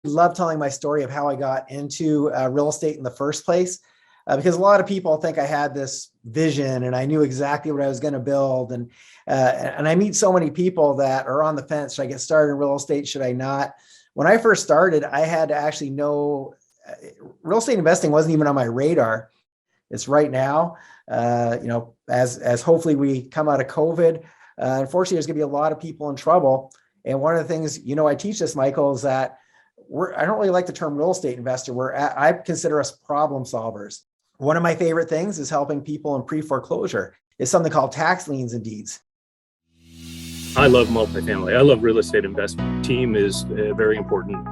love telling my story of how I got into real estate in the first place, because a lot of people think I had this vision and I knew exactly what I was going to build. And I meet so many people that are on the fence. Should I get started in real estate? Should I not? When I first started, I had to actually know real estate investing wasn't even on my radar. It's right now, as hopefully we come out of COVID, unfortunately, there's going to be a lot of people in trouble. And one of the things, I teach this, Michael, is that I don't really like the term real estate investor. I consider us problem solvers. One of my favorite things is helping people in pre-foreclosure. It's something called tax liens and deeds. I love multifamily. I love real estate investment. Team is very important.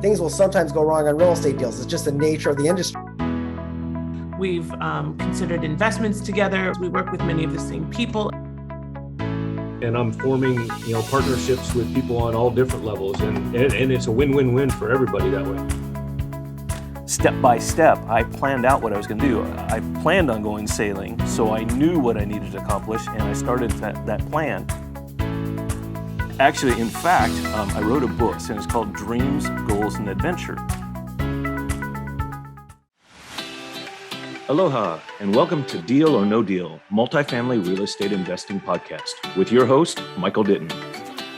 Things will sometimes go wrong on real estate deals. It's just the nature of the industry. We've considered investments together. We work with many of the same people. And I'm forming, partnerships with people on all different levels, and it's a win-win-win for everybody that way. Step by step, I planned out what I was going to do. I planned on going sailing, so I knew what I needed to accomplish, and I started that plan. Actually, in fact, I wrote a book, and it's called Dreams, Goals, and Adventure. Aloha, and welcome to Deal or No Deal, Multifamily Real Estate Investing Podcast with your host, Michael Ditton.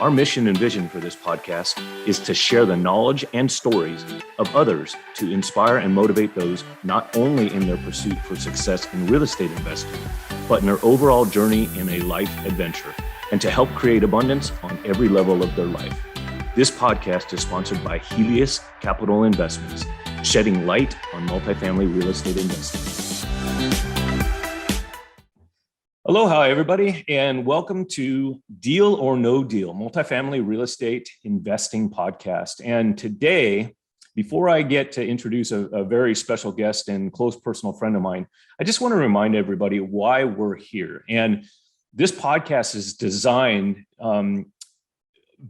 Our mission and vision for this podcast is to share the knowledge and stories of others to inspire and motivate those not only in their pursuit for success in real estate investing, but in their overall journey in a life adventure, and to help create abundance on every level of their life. This podcast is sponsored by Helios Capital Investments, shedding light on multifamily real estate investing. Aloha, everybody, and welcome to Deal or No Deal, Multifamily Real Estate Investing Podcast. And today, before I get to introduce a very special guest and close personal friend of mine, I just want to remind everybody why we're here. And this podcast is designed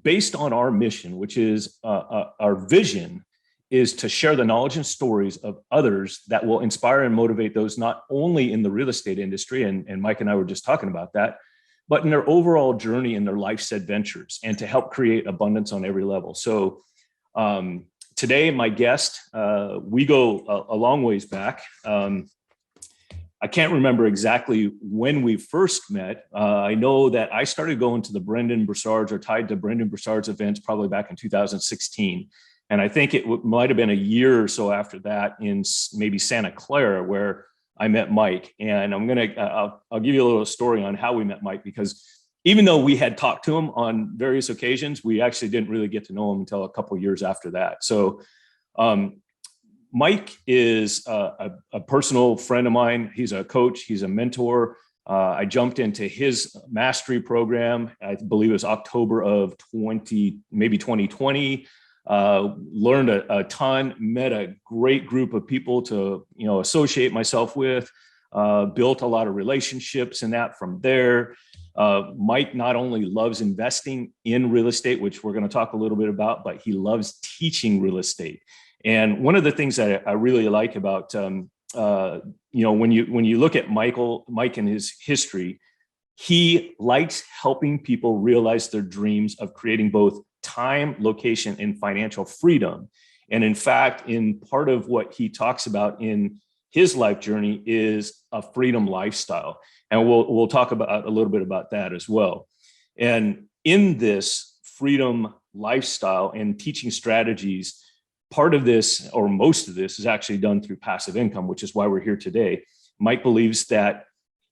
based on our mission, which is our vision is to share the knowledge and stories of others that will inspire and motivate those not only in the real estate industry, and Mike and I were just talking about that, but in their overall journey in their life's adventures, and to help create abundance on every level. So today, my guest, we go a long ways back. I can't remember exactly when we first met. I know that I started going to the Brendan Broussard's or tied to Brendan Broussard's events probably back in 2016. And I think it might have been a year or so after that in maybe Santa Clara where I met Mike. And I'll give you a little story on how we met Mike, because even though we had talked to him on various occasions, we actually didn't really get to know him until a couple of years after that. So Mike is a personal friend of mine. He's a coach. He's a mentor. I jumped into his mastery program. I believe it was October of 2020. Learned a ton, met a great group of people to, associate myself with, built a lot of relationships and that from there. Mike not only loves investing in real estate, which we're going to talk a little bit about, but he loves teaching real estate. And one of the things that I really like about, when you look at Mike and his history, he likes helping people realize their dreams of creating both time, location, and financial freedom. And in fact, in part of what he talks about in his life journey is a freedom lifestyle. And we'll talk about a little bit about that as well. And in this freedom lifestyle and teaching strategies, part of this, or most of this, is actually done through passive income, which is why we're here today. Mike believes that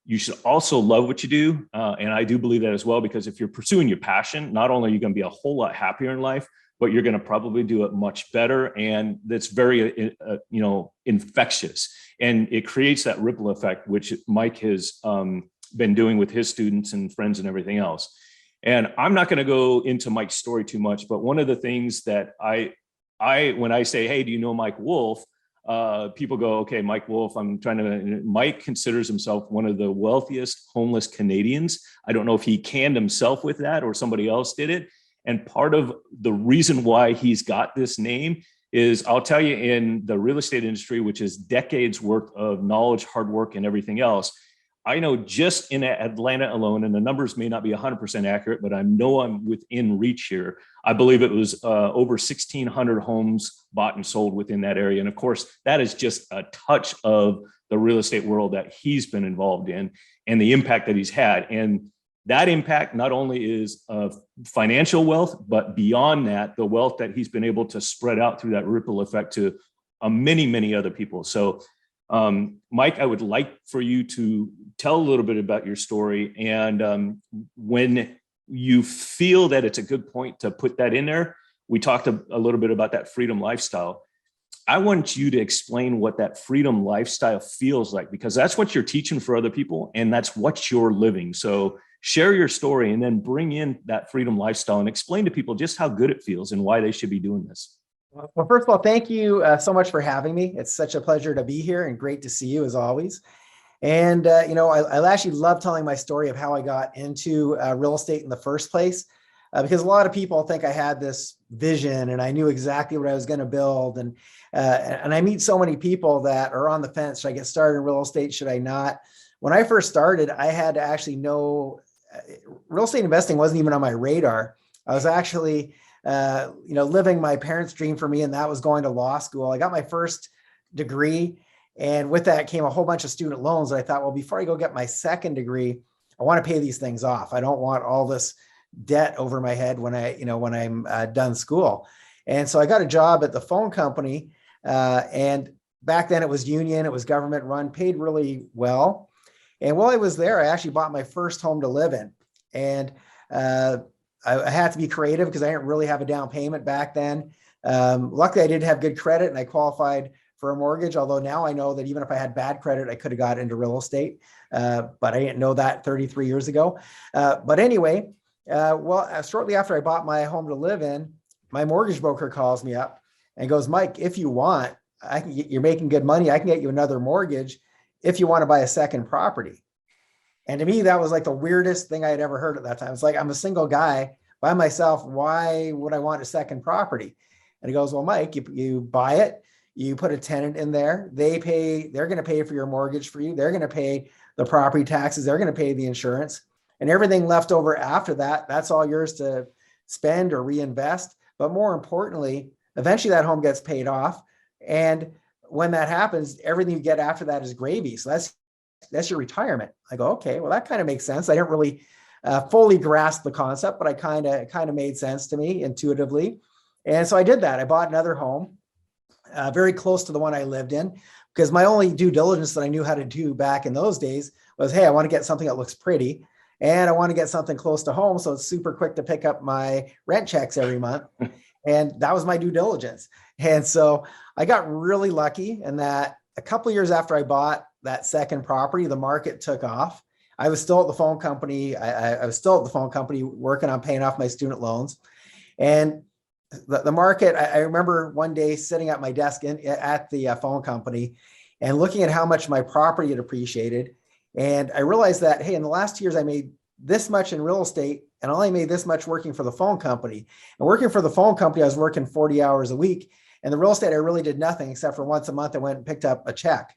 you should also love what you do. And I do believe that as well, because if you're pursuing your passion, not only are you going to be a whole lot happier in life, but you're going to probably do it much better. And that's very, infectious. And it creates that ripple effect, which Mike has been doing with his students and friends and everything else. And I'm not going to go into Mike's story too much, but one of the things that when I say, hey, do you know Mike Wolf? People go, okay, Mike Wolf, Mike considers himself one of the wealthiest homeless Canadians. I don't know if he canned himself with that or somebody else did it. And part of the reason why he's got this name is, I'll tell you, in the real estate industry, which is decades worth of knowledge, hard work, and everything else, I know just in Atlanta alone, and the numbers may not be 100% accurate, but I know I'm within reach here. I believe it was over 1,600 homes bought and sold within that area. And of course, that is just a touch of the real estate world that he's been involved in and the impact that he's had. And that impact not only is of financial wealth, but beyond that, the wealth that he's been able to spread out through that ripple effect to many, many other people. So Mike, I would like for you to tell a little bit about your story. And when you feel that it's a good point to put that in there, we talked a little bit about that freedom lifestyle. I want you to explain what that freedom lifestyle feels like, because that's what you're teaching for other people and that's what you're living. So share your story and then bring in that freedom lifestyle and explain to people just how good it feels and why they should be doing this. Well, first of all, thank you so much for having me. It's such a pleasure to be here and great to see you as always. And, I actually love telling my story of how I got into real estate in the first place, because a lot of people think I had this vision and I knew exactly what I was going to build. And I meet so many people that are on the fence. Should I get started in real estate? Should I not? When I first started, I had to actually know real estate investing wasn't even on my radar. I was actually living my parents' dream for me, and that was going to law school. I got my first degree, and with that came a whole bunch of student loans. And I thought, well, before I go get my second degree, I want to pay these things off. I don't want all this debt over my head when I'm done school. And so I got a job at the phone company, and back then it was union, it was government run, paid really well. And while I was there, I actually bought my first home to live in, and I had to be creative because I didn't really have a down payment back then. Luckily, I did have good credit and I qualified for a mortgage, although now I know that even if I had bad credit, I could have got into real estate, but I didn't know that 33 years ago. But anyway, shortly after I bought my home to live in, my mortgage broker calls me up and goes, Mike, if you want, you're making good money. I can get you another mortgage if you want to buy a second property. And to me, that was like the weirdest thing I had ever heard at that time. It's like, I'm a single guy by myself. Why would I want a second property? And he goes, well, Mike, you buy it, you put a tenant in there, they're going to pay for your mortgage for you. They're going to pay the property taxes. They're going to pay the insurance, and everything left over after that, that's all yours to spend or reinvest. But more importantly, eventually that home gets paid off. And when that happens, everything you get after that is gravy. So that's your retirement. I go, okay, well, that kind of makes sense. I didn't really fully grasp the concept, but it kind of made sense to me intuitively. And so I did that. I bought another home very close to the one I lived in, because my only due diligence that I knew how to do back in those days was, hey, I want to get something that looks pretty and I want to get something close to home. So it's super quick to pick up my rent checks every month. And that was my due diligence. And so I got really lucky in that a couple of years after I bought that second property, the market took off. I was still at the phone company. I was still at the phone company working on paying off my student loans. And the market, I remember one day sitting at my desk at the phone company and looking at how much my property had appreciated. And I realized that, hey, in the last 2 years, I made this much in real estate and I only made this much working for the phone company. And working for the phone company, I was working 40 hours a week. And the real estate, I really did nothing except for once a month, I went and picked up a check.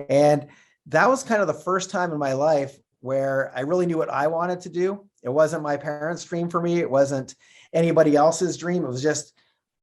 And that was kind of the first time in my life where I really knew what I wanted to do. It wasn't my parents' dream for me. It wasn't anybody else's dream. It was just,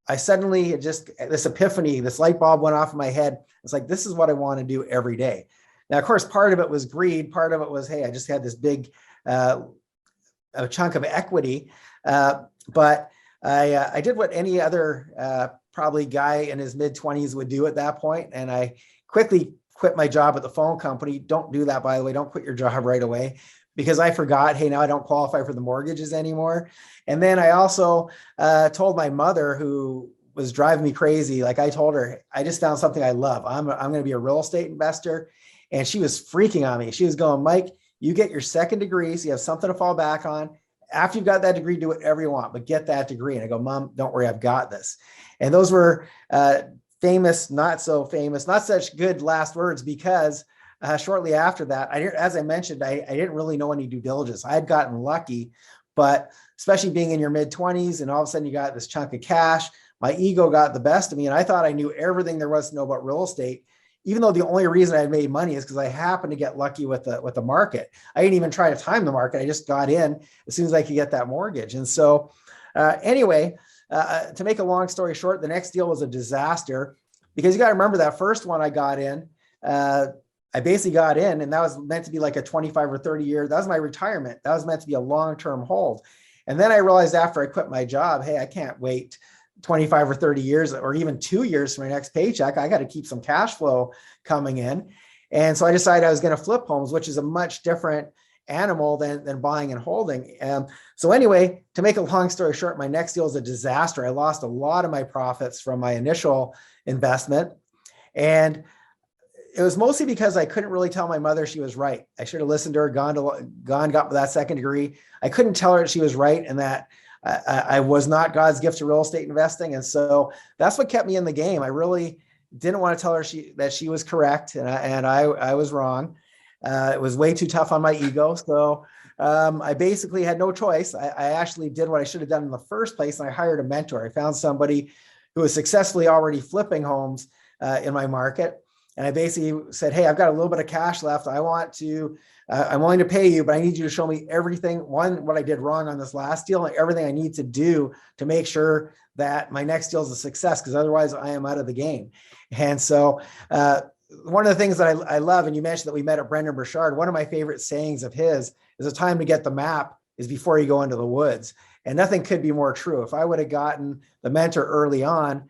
this epiphany, this light bulb went off in my head. It's like, this is what I want to do every day. Now, of course, part of it was greed. Part of it was, hey, I just had this big a chunk of equity. But I did what any other probably guy in his mid-20s would do at that point. And I quickly quit my job at the phone company. Don't do that, by the way. Don't quit your job right away, because I forgot, hey, now I don't qualify for the mortgages anymore. And then I also told my mother, who was driving me crazy. Like, I told her, I just found something I love. I'm going to be a real estate investor. And she was freaking on me. She was going, Mike, you get your second degree, so you have something to fall back on. After you've got that degree, do whatever you want, but get that degree. And I go, Mom, don't worry, I've got this. And those were famous, not so famous, not such good last words, because shortly after that, as I mentioned, I didn't really know any due diligence. I had gotten lucky, but especially being in your mid-20s and all of a sudden you got this chunk of cash, my ego got the best of me. And I thought I knew everything there was to know about real estate. even though the only reason I made money is because I happened to get lucky with the market. I didn't even try to time the market. I just got in as soon as I could get that mortgage. And so anyway, to make a long story short, the next deal was a disaster, because you got to remember that first one I got in, I basically got in, and that was meant to be like a 25 or 30 year, that was my retirement. That was meant to be a long-term hold. And then I realized after I quit my job, hey, I can't wait 25 or 30 years or even 2 years for my next paycheck. I got to keep some cash flow coming in. And so I decided I was going to flip homes, which is a much different animal than buying and holding. So anyway, to make a long story short, my next deal was a disaster. I lost a lot of my profits from my initial investment. And it was mostly because I couldn't really tell my mother she was right. I should have listened to her, got that second degree. I couldn't tell her she was right and that I was not God's gift to real estate investing. And so that's what kept me in the game. I really didn't want to tell her that she was correct and I was wrong. It was way too tough on my ego. So I basically had no choice. I actually did what I should have done in the first place. And I hired a mentor. I found somebody who was successfully already flipping homes in my market. And I basically said, hey, I've got a little bit of cash left. I'm willing to pay you, but I need you to show me everything, what I did wrong on this last deal and everything I need to do to make sure that my next deal is a success, because otherwise I am out of the game. And so one of the things that I love, and you mentioned that we met at Brendan Burchard, one of my favorite sayings of his is the time to get the map is before you go into the woods. And nothing could be more true. If I would have gotten the mentor early on,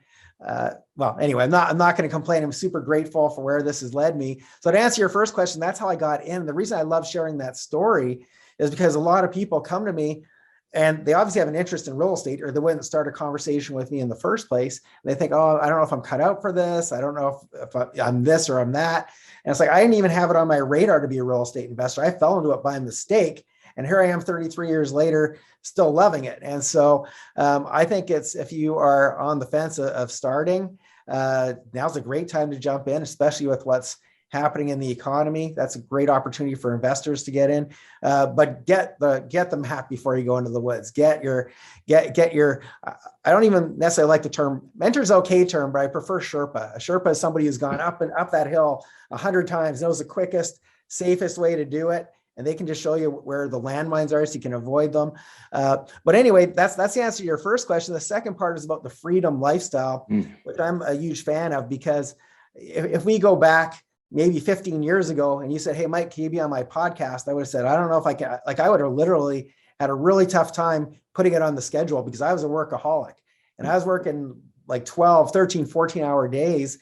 well, anyway, I'm not going to complain. I'm super grateful for where this has led me. So to answer your first question, that's how I got in. The reason I love sharing that story is because a lot of people come to me and they obviously have an interest in real estate, or they wouldn't start a conversation with me in the first place. And they think, oh, I don't know if I'm cut out for this. I don't know if I'm this or I'm that. And it's like, I didn't even have it on my radar to be a real estate investor. I fell into it by mistake. And here I am 33 years later, still loving it. And so I think if you are on the fence of starting, now's a great time to jump in, especially with what's happening in the economy. That's a great opportunity for investors to get in, but get the map before you go into the woods. Get your. I don't even necessarily like the term mentor's okay term, but I prefer Sherpa. A Sherpa is somebody who's gone up and up that hill 100 times, knows the quickest, safest way to do it. And they can just show you where the landmines are so you can avoid them. But anyway, that's the answer to your first question. The second part is about the freedom lifestyle, which I'm a huge fan of, because if we go back maybe 15 years ago and you said, hey, Mike, can you be on my podcast? I would have said, I don't know if I can. Like, I would have literally had a really tough time putting it on the schedule, because I was a workaholic and I was working like 12, 13, 14-hour days.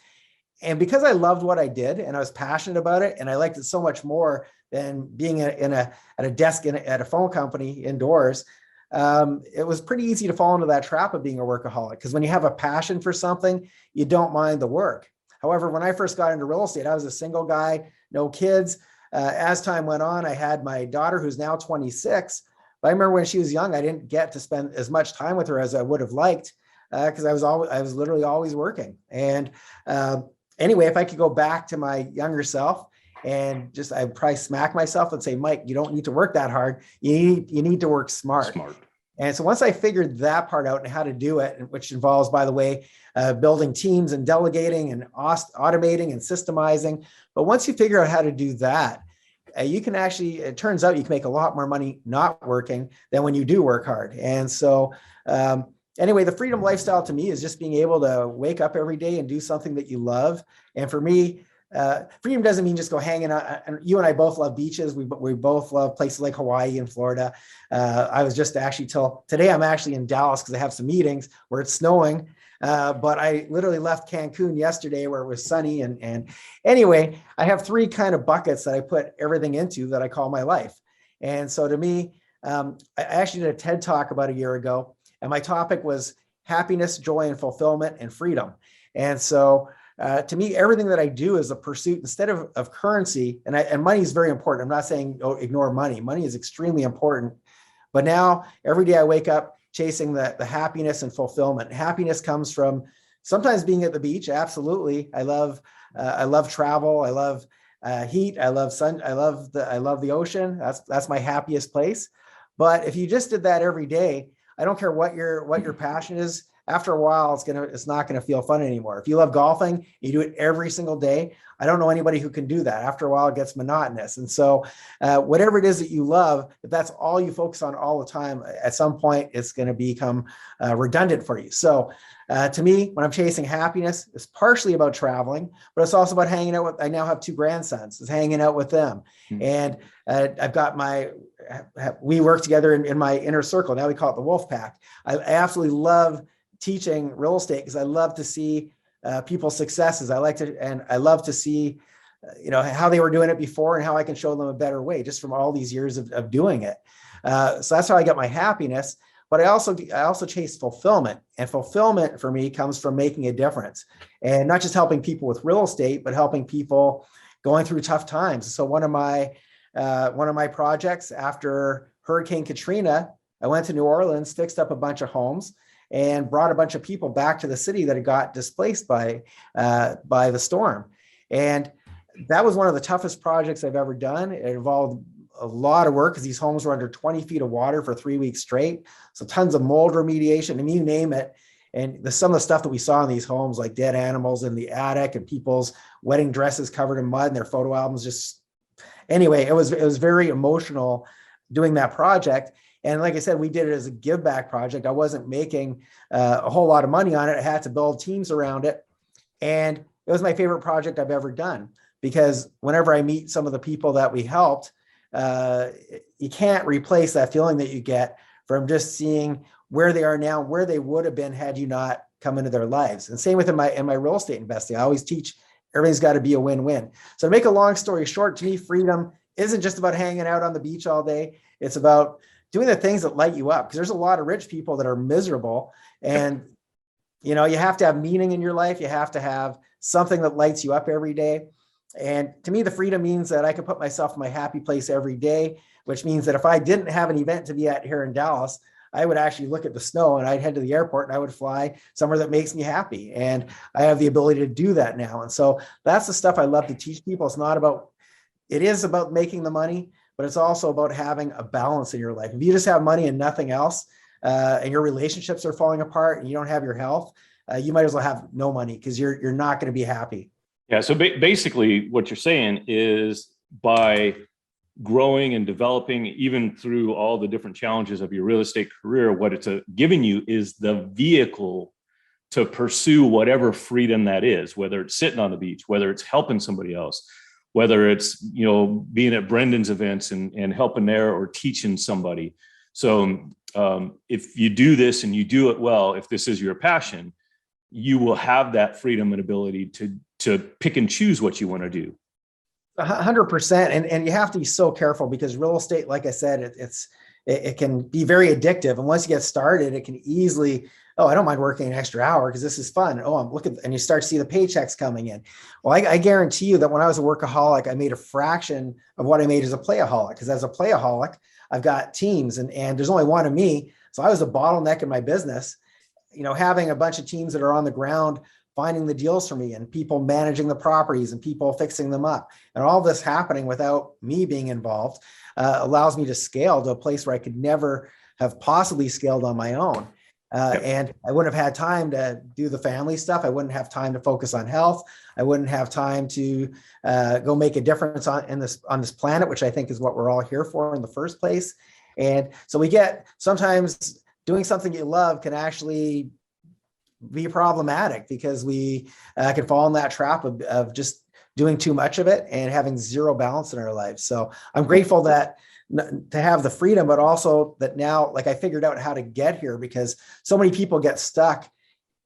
And because I loved what I did and I was passionate about it and I liked it so much more than being at a desk at a phone company indoors, it was pretty easy to fall into that trap of being a workaholic. Because when you have a passion for something, you don't mind the work. However, when I first got into real estate, I was a single guy, no kids. As time went on, I had my daughter, who's now 26. But I remember when she was young, I didn't get to spend as much time with her as I would have liked, because I was literally always working. And anyway, if I could go back to my younger self, and I'd probably smack myself and say, Mike, you don't need to work that hard. You need to work smart. And so once I figured that part out and how to do it, which involves, by the way, building teams and delegating and automating and systemizing. But once you figure out how to do that, you can actually, it turns out you can make a lot more money not working than when you do work hard. And so anyway, the freedom lifestyle to me is just being able to wake up every day and do something that you love. And for me, freedom doesn't mean just go hanging out. And you and I both love beaches. We both love places like Hawaii and Florida. I was just actually till today, I'm actually in Dallas because I have some meetings where it's snowing. But I literally left Cancun yesterday where it was sunny. And anyway, I have 3 kind of buckets that I put everything into that I call my life. And so to me, I actually did a TED Talk about a year ago, and my topic was happiness, joy, and fulfillment and freedom. And so to me, everything that I do is a pursuit instead of currency. And money is very important. I'm not saying ignore money. Money is extremely important. But now every day I wake up chasing the happiness and fulfillment. Happiness comes from sometimes being at the beach. Absolutely. I love travel. I love heat. I love sun. I love the ocean. That's my happiest place. But if you just did that every day, I don't care what your passion is. after a while, it's not going to feel fun anymore. If you love golfing, you do it every single day. I don't know anybody who can do that. After a while, it gets monotonous. And so whatever it is that you love, if that's all you focus on all the time, at some point, it's going to become redundant for you. So to me, when I'm chasing happiness, it's partially about traveling, but it's also about hanging out with, I now have 2 grandsons, it's hanging out with them. And I've got we work together in my inner circle. Now we call it the Wolf Pack. I absolutely love teaching real estate because I love to see people's successes. I love to see, how they were doing it before and how I can show them a better way just from all these years of doing it. So that's how I get my happiness. But I also chase fulfillment, and fulfillment for me comes from making a difference, and not just helping people with real estate, but helping people going through tough times. So one of my projects after Hurricane Katrina, I went to New Orleans, fixed up a bunch of homes, and brought a bunch of people back to the city that had got displaced by the storm. And that was one of the toughest projects I've ever done. It involved a lot of work because these homes were under 20 feet of water for 3 weeks straight. So tons of mold remediation, and you name it. And some of the stuff that we saw in these homes, like dead animals in the attic and people's wedding dresses covered in mud and their photo albums, anyway, it was very emotional doing that project. And like I said, we did it as a give back project. I wasn't making a whole lot of money on it. I had to build teams around it. And it was my favorite project I've ever done, because whenever I meet some of the people that we helped, you can't replace that feeling that you get from just seeing where they are now, where they would have been had you not come into their lives. And same with in my real estate investing. I always teach everything's got to be a win-win. So to make a long story short, to me, freedom isn't just about hanging out on the beach all day. It's about doing the things that light you up, because there's a lot of rich people that are miserable, and you have to have meaning in your life. You have to have something that lights you up every day. And to me, the freedom means that I can put myself in my happy place every day, which means that if I didn't have an event to be at here in Dallas, I would actually look at the snow and I'd head to the airport and I would fly somewhere that makes me happy. And I have the ability to do that now. And so that's the stuff I love to teach people. It is about making the money, but it's also about having a balance in your life. If you just have money and nothing else, and your relationships are falling apart and you don't have your health, you might as well have no money, because you're not going to be happy. Yeah. So basically what you're saying is, by growing and developing, even through all the different challenges of your real estate career, what it's giving you is the vehicle to pursue whatever freedom that is, whether it's sitting on the beach, whether it's helping somebody else, whether it's, being at Brendan's events and helping there, or teaching somebody. So if you do this and you do it well, if this is your passion, you will have that freedom and ability to pick and choose what you want to do. 100%. And you have to be so careful, because real estate, like I said, it can be very addictive. And once you get started, it can easily, I don't mind working an extra hour because this is fun. I'm looking, and you start to see the paychecks coming in. Well, I guarantee you that when I was a workaholic, I made a fraction of what I made as a playaholic, because as a playaholic, I've got teams and there's only one of me. So I was a bottleneck in my business, having a bunch of teams that are on the ground, finding the deals for me, and people managing the properties and people fixing them up, and all this happening without me being involved, allows me to scale to a place where I could never have possibly scaled on my own. And I wouldn't have had time to do the family stuff. I wouldn't have time to focus on health. I wouldn't have time to go make a difference on this planet, which I think is what we're all here for in the first place. And so sometimes doing something you love can actually be problematic, because we can fall in that trap of just doing too much of it and having zero balance in our lives. So I'm grateful to have the freedom, but also that now, like, I figured out how to get here, because so many people get stuck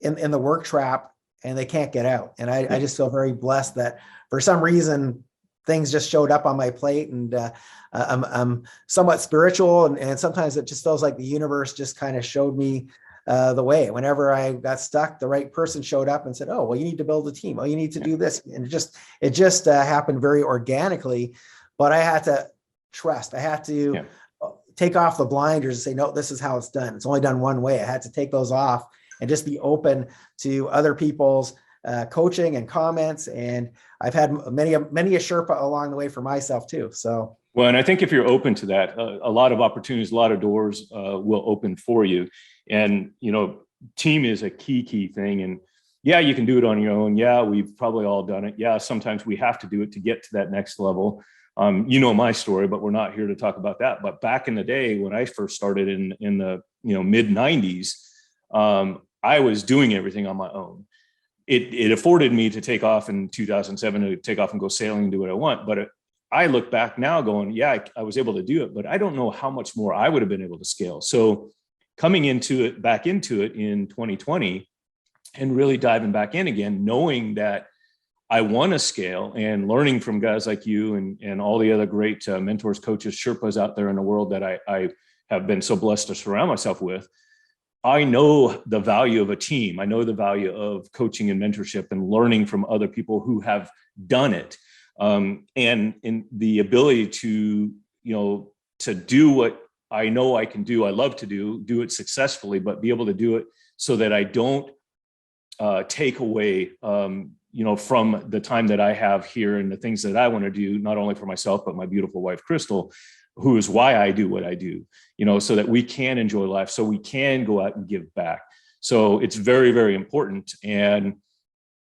in the work trap and they can't get out. And I just feel very blessed that for some reason things just showed up on my plate, and I'm somewhat spiritual, and sometimes it just feels like the universe just kind of showed me the way. Whenever I got stuck, the right person showed up and said, "Oh, well, you need to build a team. Oh, you need to do this." And it just happened very organically. But I had to trust. I had to take off the blinders and say, "No, this is how it's done. It's only done one way." I had to take those off and just be open to other people's coaching and comments. And I've had many a Sherpa along the way for myself too. So. Well, and I think if you're open to that, a lot of opportunities, a lot of doors will open for you. And, team is a key thing. And yeah, you can do it on your own. Yeah, we've probably all done it. Yeah, sometimes we have to do it to get to that next level. You know my story, but we're not here to talk about that. But back in the day when I first started in the mid 90s, I was doing everything on my own. It afforded me to take off in 2007 to take off and go sailing and do what I want. But I look back now going, yeah, I was able to do it, but I don't know how much more I would have been able to scale. So coming back into it in 2020 and really diving back in again, knowing that I want to scale and learning from guys like you and all the other great mentors, coaches, Sherpas out there in the world that I have been so blessed to surround myself with. I know the value of a team. I know the value of coaching and mentorship and learning from other people who have done it. And in the ability to do what I know I can do, I love to do it successfully, but be able to do it so that I don't take away, from the time that I have here and the things that I want to do, not only for myself, but my beautiful wife, Crystal, who is why I do what I do, so that we can enjoy life, so we can go out and give back. So it's very, very important. And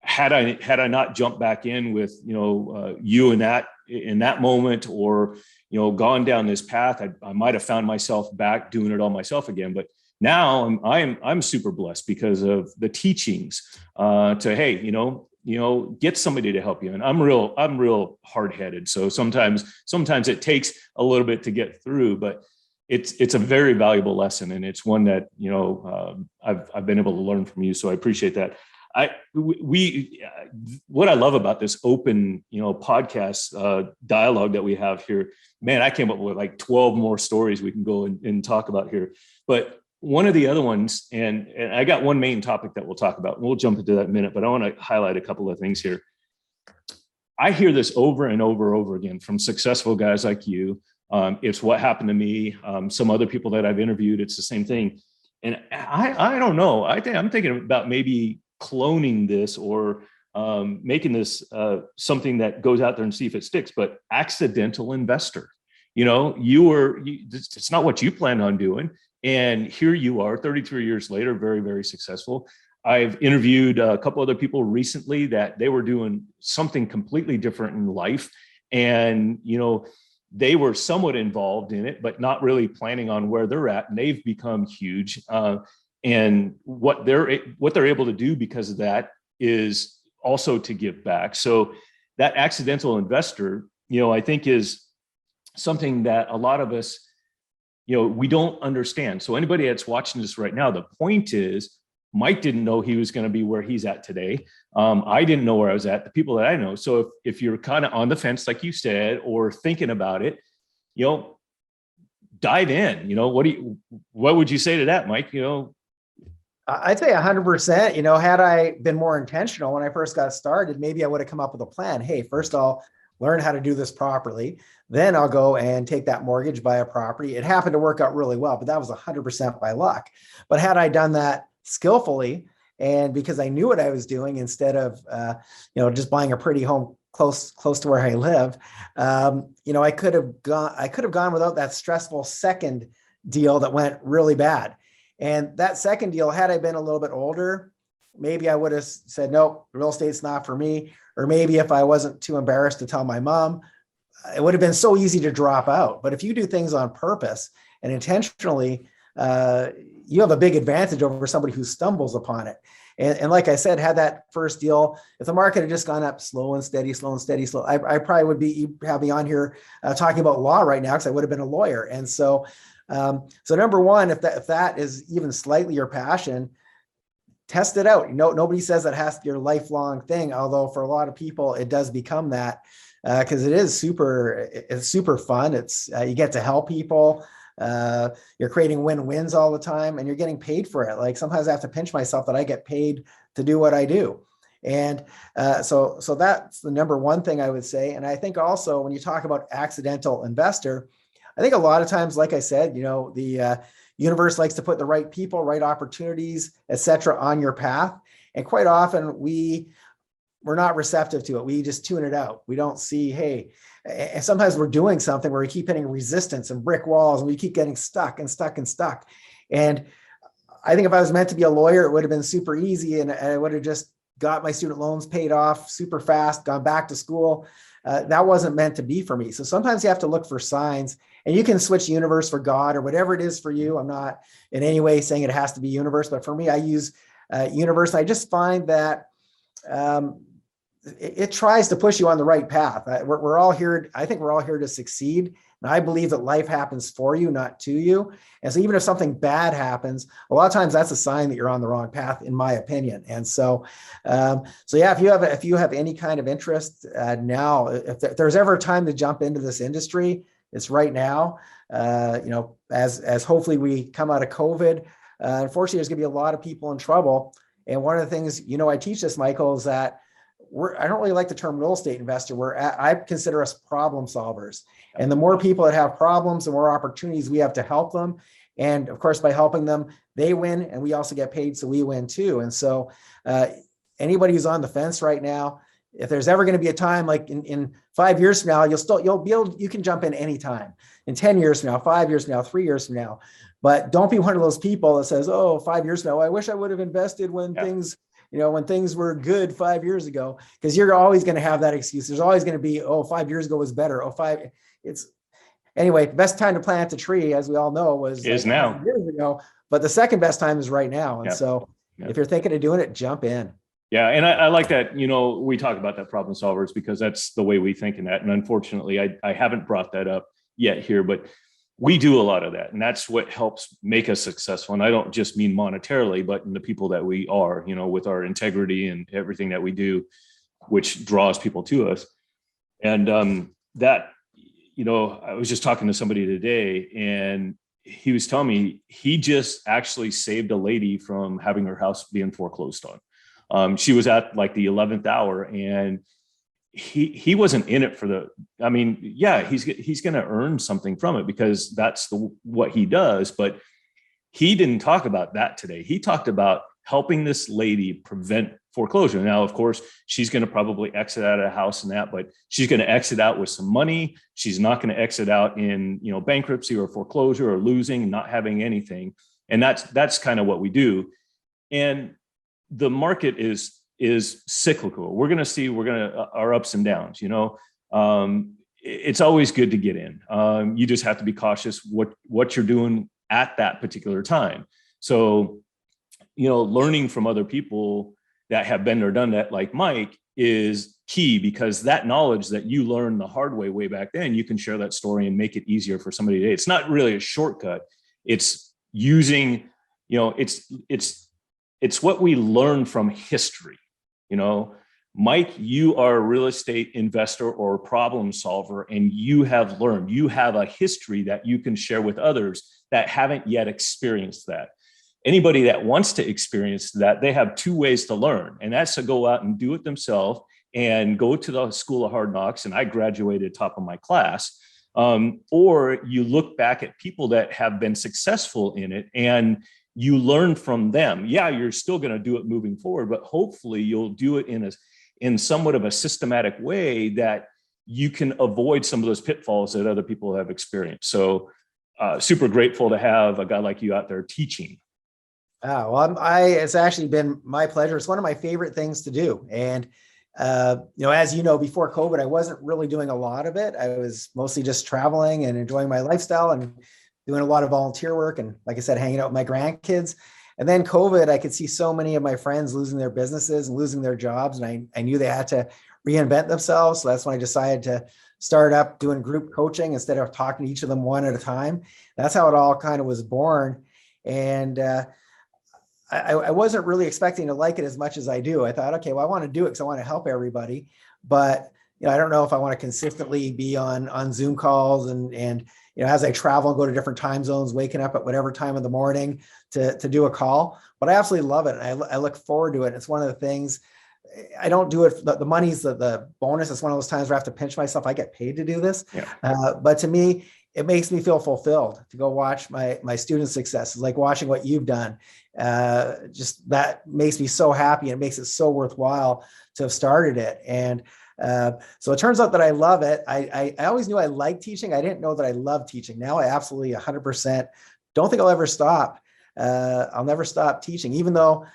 had I not jumped back in with, you in that moment, or, gone down this path, I might've found myself back doing it all myself again. But now I'm super blessed because of the teachings, hey, get somebody to help you. And I'm real hard-headed. So sometimes it takes a little bit to get through, but it's a very valuable lesson. And it's one that, I've been able to learn from you. So I appreciate that. What I love about this open, podcast dialogue that we have here, man, I came up with like 12 more stories we can go and talk about here. But one of the other ones, and I got one main topic that we'll talk about, and we'll jump into that in a minute, but I want to highlight a couple of things here. I hear this over and over again from successful guys like you. It's what happened to me. Some other people that I've interviewed, it's the same thing. And I don't know. I'm thinking about maybe cloning this or making this something that goes out there and see if it sticks, but accidental investor. It's not what you planned on doing. And here you are 33 years later, very, very successful. I've interviewed a couple other people recently that they were doing something completely different in life. And, they were somewhat involved in it, but not really planning on where they're at. And they've become huge. And what they're able to do because of that is also to give back. So that accidental investor, I think is something that a lot of us, we don't understand. So anybody that's watching this right now, the point is Mike didn't know he was going to be where he's at today. I didn't know where I was at, the people that I know. So if you're kind of on the fence, like you said, or thinking about it, dive in. What would you say to that, Mike? I'd say 100%. Had I been more intentional when I first got started, maybe I would have come up with a plan. Hey, first I'll learn how to do this properly. Then I'll go and take that mortgage, buy a property. It happened to work out really well, but that was 100% by luck. But had I done that skillfully, and because I knew what I was doing, instead of just buying a pretty home close to where I live, I could have gone without that stressful second deal that went really bad. And that second deal, had I been a little bit older, maybe I would have said, nope, real estate's not for me. Or maybe if I wasn't too embarrassed to tell my mom, it would have been so easy to drop out. But if you do things on purpose and intentionally, you have a big advantage over somebody who stumbles upon it. And like I said, had that first deal, if the market had just gone up slow and steady, I probably would be have me on here talking about law right now, because I would have been a lawyer. And so number one, if that is even slightly your passion, test it out. Nobody says that has to be your lifelong thing, although for a lot of people it does become that, because it's super fun. It's you get to help people. You're creating win-wins all the time, and you're getting paid for it. Like sometimes I have to pinch myself that I get paid to do what I do. And so that's the number one thing I would say. And I think also when you talk about accidental investor, I think a lot of times, like I said, the universe likes to put the right people, right opportunities, et cetera, on your path. And quite often we're not receptive to it. We just tune it out. We don't see, hey, and sometimes we're doing something where we keep hitting resistance and brick walls, and we keep getting stuck. And I think if I was meant to be a lawyer, it would have been super easy, and I would have just got my student loans paid off super fast, gone back to school. That wasn't meant to be for me. So sometimes you have to look for signs, and you can switch universe for God or whatever it is for you. I'm not in any way saying it has to be universe, but for me, I use universe. I just find that it tries to push you on the right path. We're all here. I think we're all here to succeed. And I believe that life happens for you, not to you. And so even if something bad happens, a lot of times that's a sign that you're on the wrong path, in my opinion. And so, yeah, if you have any kind of interest now, if there's ever a time to jump into this industry, it's right now. As hopefully we come out of COVID, unfortunately, there's going to be a lot of people in trouble. And one of the things, I teach this, Michael, is that I don't really like the term real estate investor. I consider us problem solvers. And the more people that have problems, the more opportunities we have to help them. And of course, by helping them, they win, and we also get paid, so we win too. And so anybody who's on the fence right now, if there's ever going to be a time like in 5 years from now, you can jump in anytime. In 10 years from now, 5 years from now, 3 years from now. But don't be one of those people that says, oh, 5 years from now, I wish I would have invested when things were good 5 years ago, because you're always going to have that excuse. There's always going to be, 5 years ago was better. Anyway, the best time to plant a tree, as we all know, is now. 5 years ago, but the second best time is right now. And so if you're thinking of doing it, jump in. Yeah. And I like that, we talk about that problem solvers because that's the way we think in that. And unfortunately, I haven't brought that up yet here, but we do a lot of that. And that's what helps make us successful. And I don't just mean monetarily, but in the people that we are, with our integrity and everything that we do, which draws people to us. And I was just talking to somebody today, and he was telling me he just actually saved a lady from having her house being foreclosed on. She was at like the 11th hour, and he wasn't in it for he's going to earn something from it because that's what he does. But he didn't talk about that today. He talked about helping this lady prevent foreclosure. Now, of course, she's going to probably exit out of the house and that, but she's going to exit out with some money. She's not going to exit out in, bankruptcy or foreclosure or losing, not having anything. And that's kind of what we do. And the market is cyclical. We're going to see, our ups and downs, it's always good to get in. You just have to be cautious what you're doing at that particular time. So, learning from other people that have been there, done that, like Mike, is key, because that knowledge that you learned the hard way back then, you can share that story and make it easier for somebody today. It's not really a shortcut. It's using, it's what we learn from history. Mike, you are a real estate investor or problem solver, and you have a history that you can share with others that haven't yet experienced that. Anybody that wants to experience that, they have two ways to learn, and that's to go out and do it themselves and go to the School of Hard Knocks. And I graduated top of my class. Or you look back at people that have been successful in it and you learn from them. Yeah, you're still going to do it moving forward, but hopefully you'll do it in somewhat of a systematic way that you can avoid some of those pitfalls that other people have experienced. So super grateful to have a guy like you out there teaching. It's actually been my pleasure. It's one of my favorite things to do. And, as you know, before COVID, I wasn't really doing a lot of it. I was mostly just traveling and enjoying my lifestyle and doing a lot of volunteer work. And like I said, hanging out with my grandkids. And then COVID, I could see so many of my friends losing their businesses and losing their jobs. And I knew they had to reinvent themselves. So that's when I decided to start up doing group coaching instead of talking to each of them one at a time. That's how it all kind of was born. And, I wasn't really expecting to like it as much as I do. I thought, okay, well, I want to do it because I want to help everybody. But, I don't know if I want to consistently be on Zoom calls and as I travel and go to different time zones, waking up at whatever time of the morning to do a call. But I absolutely love it. And I look forward to it. It's one of the things. I don't do it. The money's the bonus. It's one of those times where I have to pinch myself. I get paid to do this. Yeah. But to me, it makes me feel fulfilled to go watch my students' success. It's like watching what you've done. Just that makes me so happy, and it makes it so worthwhile to have started it. And so it turns out that I love it. I always knew I liked teaching. I didn't know that I loved teaching. Now I absolutely 100% don't think I'll ever stop. I'll never stop teaching, even though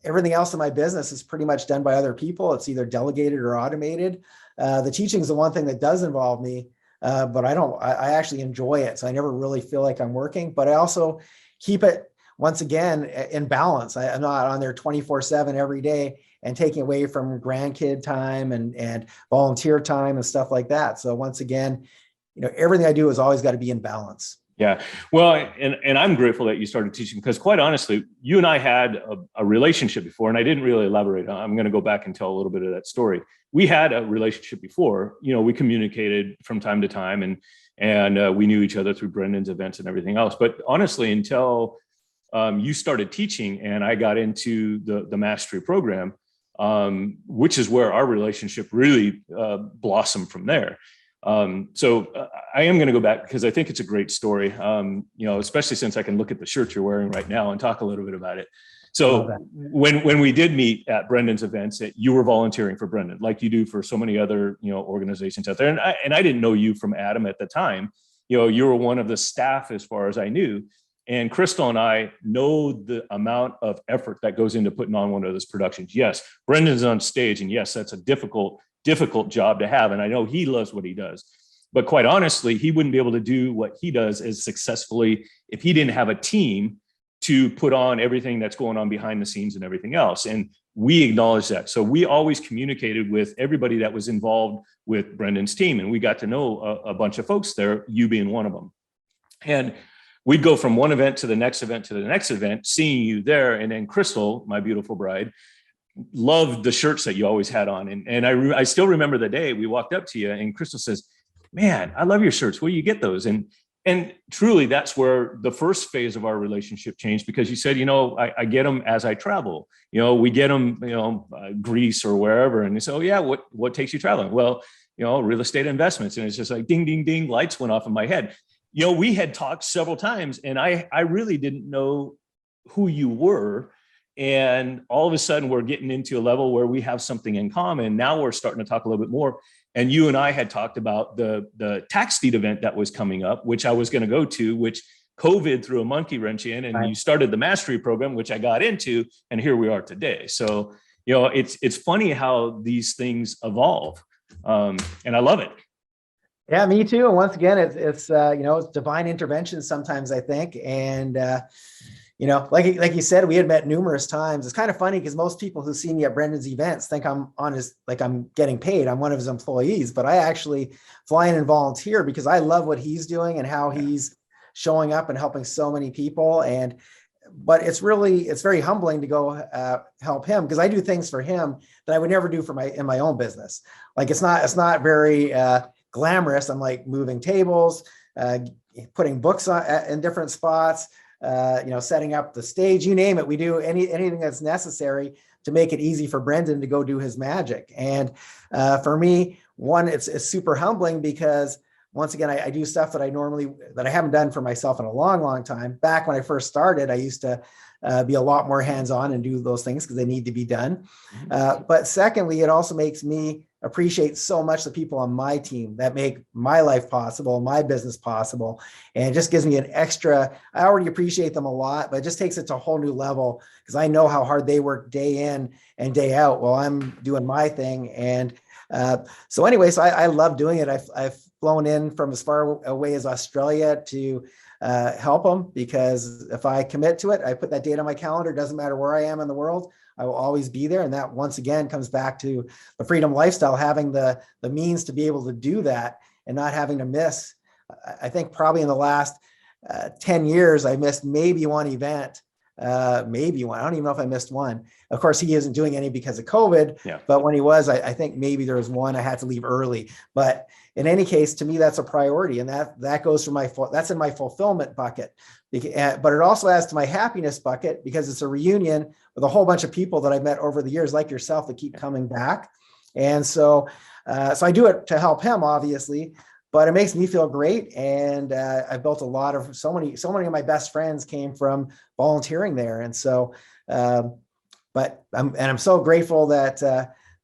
everything else in my business is pretty much done by other people. It's either delegated or automated. The teaching is the one thing that does involve me, but I actually enjoy it. So I never really feel like I'm working, but I also keep it, once again, in balance. I'm not on there 24/7 every day and taking away from grandkid time and volunteer time and stuff like that. So once again, everything I do has always got to be in balance. Yeah. Well, and I'm grateful that you started teaching, because quite honestly, you and I had a relationship before, and I didn't really elaborate. I'm going to go back and tell a little bit of that story. We had a relationship before, we communicated from time to time, and we knew each other through Brendan's events and everything else. But honestly, until you started teaching and I got into the mastery program, which is where our relationship really blossomed from there. So I am going to go back because I think it's a great story, especially since I can look at the shirt you're wearing right now and talk a little bit about it. So when we did meet at Brendan's events, you were volunteering for Brendan, like you do for so many other, organizations out there. And I didn't know you from Adam at the time. You were one of the staff as far as I knew. And Crystal and I know the amount of effort that goes into putting on one of those productions. Yes, Brendan's on stage, and yes, that's a difficult job to have. And I know he loves what he does, but quite honestly, he wouldn't be able to do what he does as successfully if he didn't have a team to put on everything that's going on behind the scenes and everything else. And we acknowledge that. So we always communicated with everybody that was involved with Brendan's team. And we got to know a bunch of folks there, you being one of them. And we'd go from one event to the next event to the next event, seeing you there. And then Crystal, my beautiful bride, loved the shirts that you always had on. And I still remember the day we walked up to you and Crystal says, "Man, I love your shirts. Where do you get those?" And truly, that's where the first phase of our relationship changed, because you said, I get them as I travel. We get them, Greece or wherever. And you say, "Oh yeah, what takes you traveling?" "Well, real estate investments." And it's just like ding, ding, ding, lights went off in my head. We had talked several times and I really didn't know who you were. And all of a sudden we're getting into a level where we have something in common. Now we're starting to talk a little bit more. And you and I had talked about the tax deed event that was coming up, which I was going to go to, which COVID threw a monkey wrench in, and you started the mastery program, which I got into, and here we are today. So, it's funny how these things evolve. And I love it. Yeah, me too. And once again, it's divine intervention sometimes, I think. And, like you said, we had met numerous times. It's kind of funny because most people who see me at Brendan's events think I'm getting paid. I'm one of his employees, but I actually fly in and volunteer because I love what he's doing and how he's showing up and helping so many people. But it's very humbling to go help him, because I do things for him that I would never do in my own business. Like it's not very glamorous. I'm like moving tables, putting books in different spots, setting up the stage, you name it. We do anything that's necessary to make it easy for Brendan to go do his magic. And for me, it's super humbling because once again, I do stuff that I haven't done for myself in a long, long time. Back when I first started, I used to be a lot more hands-on and do those things because they need to be done. But secondly, it also makes me appreciate so much the people on my team that make my life possible, my business possible. And it just gives me an extra, I already appreciate them a lot, but it just takes it to a whole new level because I know how hard they work day in and day out while I'm doing my thing. And so anyways, I love doing it. I've flown in from as far away as Australia to help them, because if I commit to it, I put that date on my calendar. Doesn't matter where I am in the world, I will always be there. And that once again comes back to the freedom lifestyle, having the means to be able to do that and not having to miss. I think probably in the last 10 years, I missed maybe one event, maybe one. I don't even know if I missed one. Of course, he isn't doing any because of COVID, but when he was, I think maybe there was one I had to leave early. But in any case, to me, that's a priority. And that goes for that's in my fulfillment bucket. But it also adds to my happiness bucket because it's a reunion with a whole bunch of people that I've met over the years, like yourself, that keep coming back. And so I do it to help him, obviously, but it makes me feel great. And I've built so many of my best friends came from volunteering there. And so, but I'm so grateful that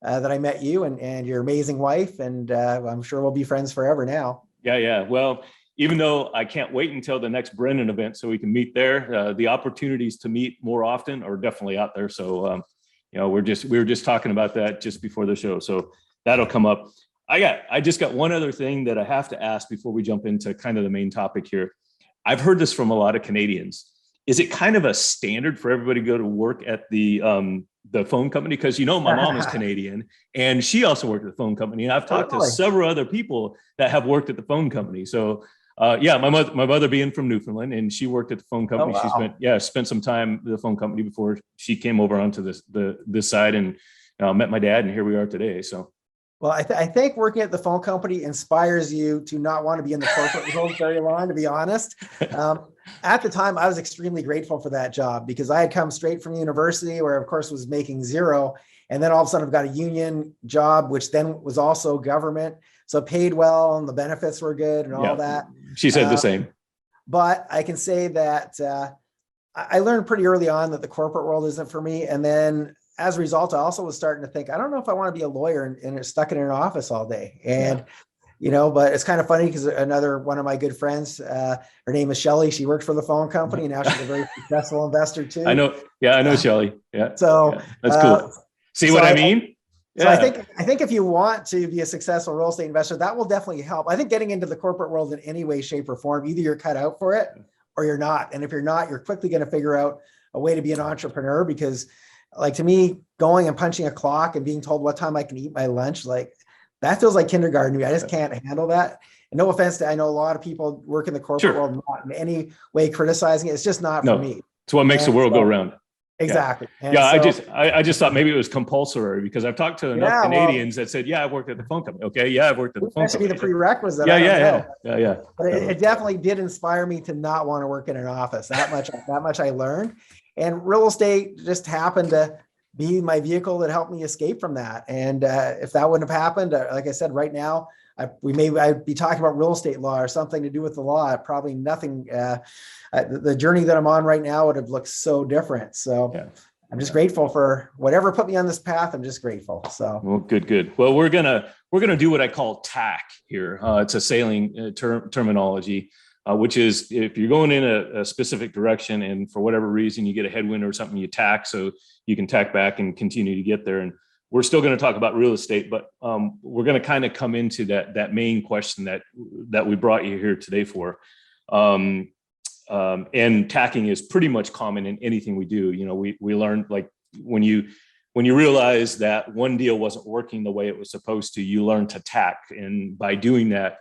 I met you and your amazing wife, and I'm sure we'll be friends forever now. Yeah. Well, even though I can't wait until the next Brennan event so we can meet there, the opportunities to meet more often are definitely out there. So, we were just talking about that just before the show. So that'll come up. I just got one other thing that I have to ask before we jump into kind of the main topic here. I've heard this from a lot of Canadians. Is it kind of a standard for everybody to go to work at the phone company? Because my mom is Canadian and she also worked at the phone company. And I've talked to several other people that have worked at the phone company. So my mother being from Newfoundland, and she worked at the phone company. Oh, wow. She spent some time at the phone company before she came over onto this side and met my dad, and here we are today. So. Well, I think working at the phone company inspires you to not want to be in the corporate world very long, to be honest. At the time, I was extremely grateful for that job because I had come straight from university where, of course, was making zero. And then all of a sudden I've got a union job, which then was also government. So paid well and the benefits were good and all that. She said the same. But I can say that I learned pretty early on that the corporate world isn't for me. And then as a result, I also was starting to think, I don't know if I want to be a lawyer and stuck in an office all day. And, but it's kind of funny because another one of my good friends, her name is Shelly. She worked for the phone company. Now she's a very successful investor too. I know. Yeah, I know Shelly. Yeah. So that's cool. See what I mean? So I think if you want to be a successful real estate investor, that will definitely help. I think getting into the corporate world in any way, shape, or form, either you're cut out for it or you're not. And if you're not, you're quickly going to figure out a way to be an entrepreneur because like to me, going and punching a clock and being told what time I can eat my lunch, like that feels like kindergarten to me. I just can't handle that. And no offense I know a lot of people work in the corporate world, not in any way criticizing it. It's just not for me. It's what makes the world go round. Exactly. Yeah. I just thought maybe it was compulsory because I've talked to enough Canadians that said, I've worked at the phone company. Okay. Yeah. I've worked at the phone company. That should be the prerequisite. Yeah. But it definitely did inspire me to not want to work in an office. That much I learned. And real estate just happened to be my vehicle that helped me escape from that. And if that wouldn't have happened, like I said, right now, I'd be talking about real estate law or something to do with the law. Probably nothing. The journey that I'm on right now would have looked so different. So I'm just grateful for whatever put me on this path. I'm just grateful. So well, good. Well, we're gonna do what I call TAC here. It's a sailing terminology. Which is if you're going in a specific direction and for whatever reason you get a headwind or something, you tack so you can tack back and continue to get there. And we're still going to talk about real estate, but we're going to kind of come into that main question that we brought you here today for. And tacking is pretty much common in anything we do. We learned like when you realize that one deal wasn't working the way it was supposed to, you learn to tack. And by doing that,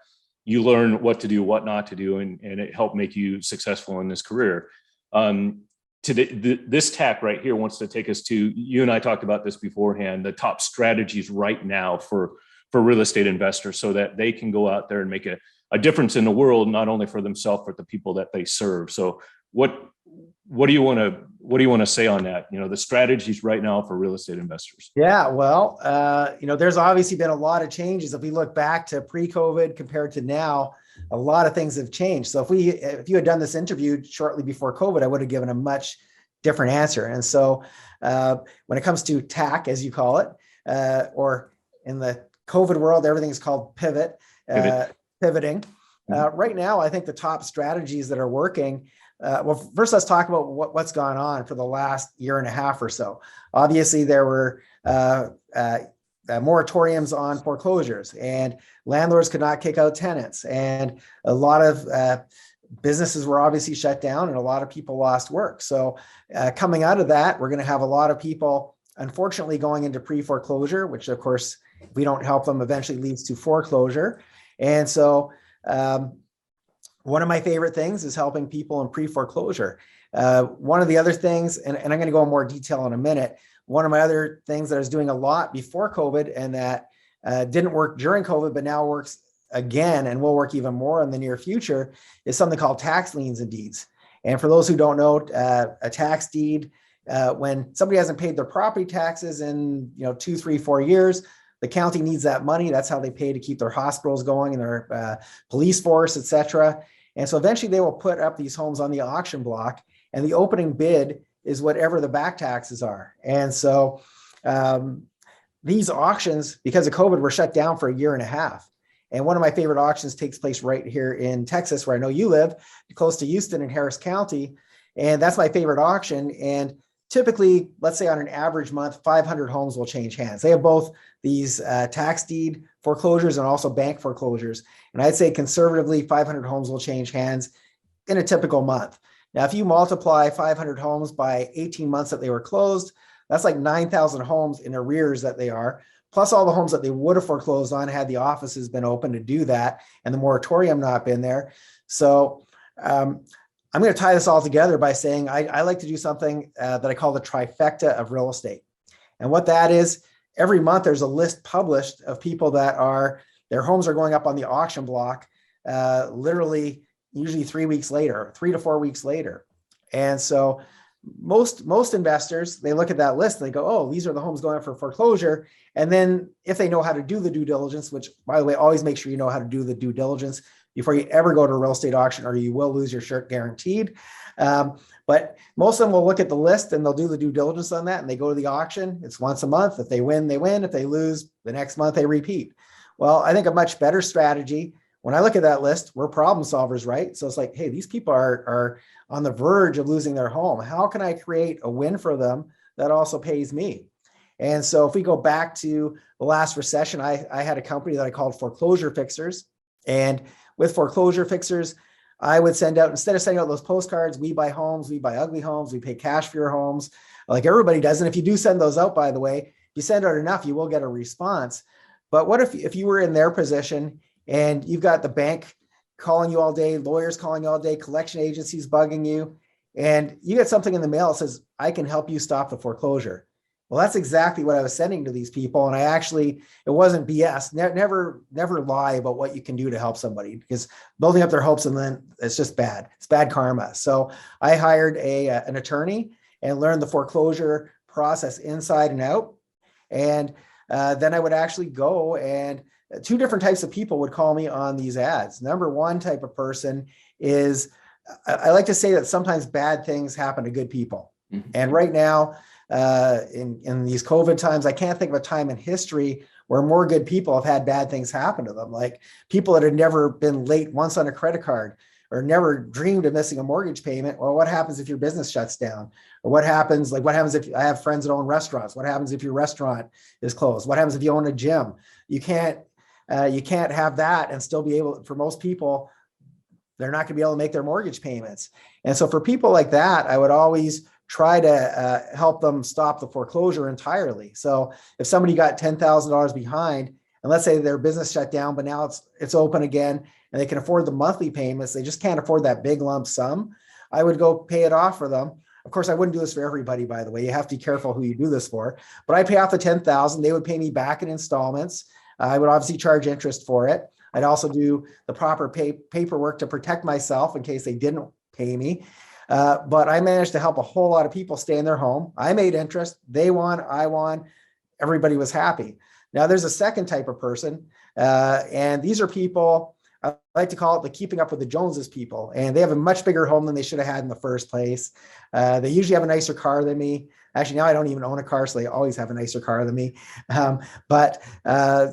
you learn what to do, what not to do, and it helped make you successful in this career. Today, this tack right here wants to take us to, you and I talked about this beforehand, the top strategies right now for real estate investors so that they can go out there and make a difference in the world, not only for themselves, but the people that they serve. So what do you want to say on that? The strategies right now for real estate investors. Yeah, well, there's obviously been a lot of changes. If we look back to pre-COVID compared to now, a lot of things have changed. So if you had done this interview shortly before COVID, I would have given a much different answer. And so when it comes to TAC, as you call it, or in the COVID world, everything's called pivoting. Right now, I think the top strategies that are working. Well, first, let's talk about what's gone on for the last year and a half or so. Obviously, there were moratoriums on foreclosures, and landlords could not kick out tenants, and a lot of businesses were obviously shut down, and a lot of people lost work. So, coming out of that, we're going to have a lot of people, unfortunately, going into pre-foreclosure, which, of course, if we don't help them, eventually leads to foreclosure. And so, one of my favorite things is helping people in pre-foreclosure. One of the other things, and I'm going to go in more detail in a minute, one of my other things that I was doing a lot before COVID and that didn't work during COVID, but now works again and will work even more in the near future is something called tax liens and deeds. And for those who don't know, a tax deed, when somebody hasn't paid their property taxes in 2, 3, 4 years, the county needs that money. That's how they pay to keep their hospitals going and their police force, et cetera. And so eventually they will put up these homes on the auction block, and the opening bid is whatever the back taxes are. And so these auctions, because of COVID, were shut down for a year and a half. And one of my favorite auctions takes place right here in Texas, where I know you live, close to Houston in Harris County. And that's my favorite auction. And typically, let's say on an average month, 500 homes will change hands. They have both these tax deed foreclosures and also bank foreclosures. And I'd say conservatively, 500 homes will change hands in a typical month. Now, if you multiply 500 homes by 18 months that they were closed, that's like 9,000 homes in arrears that they are, plus all the homes that they would have foreclosed on had the offices been open to do that and the moratorium not been there. So I'm going to tie this all together by saying I like to do something that I call the trifecta of real estate. And what that is, every month there's a list published of people that their homes are going up on the auction block, literally usually 3 weeks later, 3 to 4 weeks later. And so most investors, they look at that list and they go, oh, these are the homes going up for foreclosure. And then if they know how to do the due diligence, which by the way, always make sure you know how to do the due diligence before you ever go to a real estate auction, or you will lose your shirt guaranteed. But most of them will look at the list and they'll do the due diligence on that and they go to the auction. It's once a month. If they win, they win. If they lose, the next month they repeat. Well, I think a much better strategy, when I look at that list, we're problem solvers, right? So it's like, hey, these people are on the verge of losing their home. How can I create a win for them that also pays me? And so if we go back to the last recession, I had a company that I called Foreclosure Fixers. And with Foreclosure Fixers, I would send out, instead of sending out those postcards, we buy homes, we buy ugly homes, we pay cash for your homes, like everybody does. And if you do send those out, by the way, if you send out enough, you will get a response. But what if you were in their position and you've got the bank calling you all day, lawyers calling you all day, collection agencies bugging you, and you get something in the mail that says, I can help you stop the foreclosure. Well, that's exactly what I was sending to these people. And it wasn't BS. Never lie about what you can do to help somebody, because building up their hopes and then it's just bad. It's bad karma. So I hired an attorney and learned the foreclosure process inside and out. And then I would actually go, and two different types of people would call me on these ads. Number one type of person is, I like to say that sometimes bad things happen to good people. Mm-hmm. And right now, in these COVID times, I can't think of a time in history where more good people have had bad things happen to them. Like people that had never been late once on a credit card or never dreamed of missing a mortgage payment. Well, what happens if your business shuts down? Or what happens if I have friends that own restaurants? What happens if your restaurant is closed? What happens if you own a gym? You can't have that and still be able, for most people, they're not going to be able to make their mortgage payments. And so for people like that, I would always try to help them stop the foreclosure entirely. So if somebody got $10,000 behind, and let's say their business shut down, but now it's open again and they can afford the monthly payments, they just can't afford that big lump sum, I would go pay it off for them. Of course, I wouldn't do this for everybody, by the way. You have to be careful who you do this for. But I pay off the $10,000. They would pay me back in installments. I would obviously charge interest for it. I'd also do the proper paperwork to protect myself in case they didn't pay me. But I managed to help a whole lot of people stay in their home. I made interest. They won. I won. Everybody was happy. Now there's a second type of person. And these are people, I like to call it the keeping up with the Joneses people. And they have a much bigger home than they should have had in the first place. They usually have a nicer car than me. Actually, now I don't even own a car, so they always have a nicer car than me. But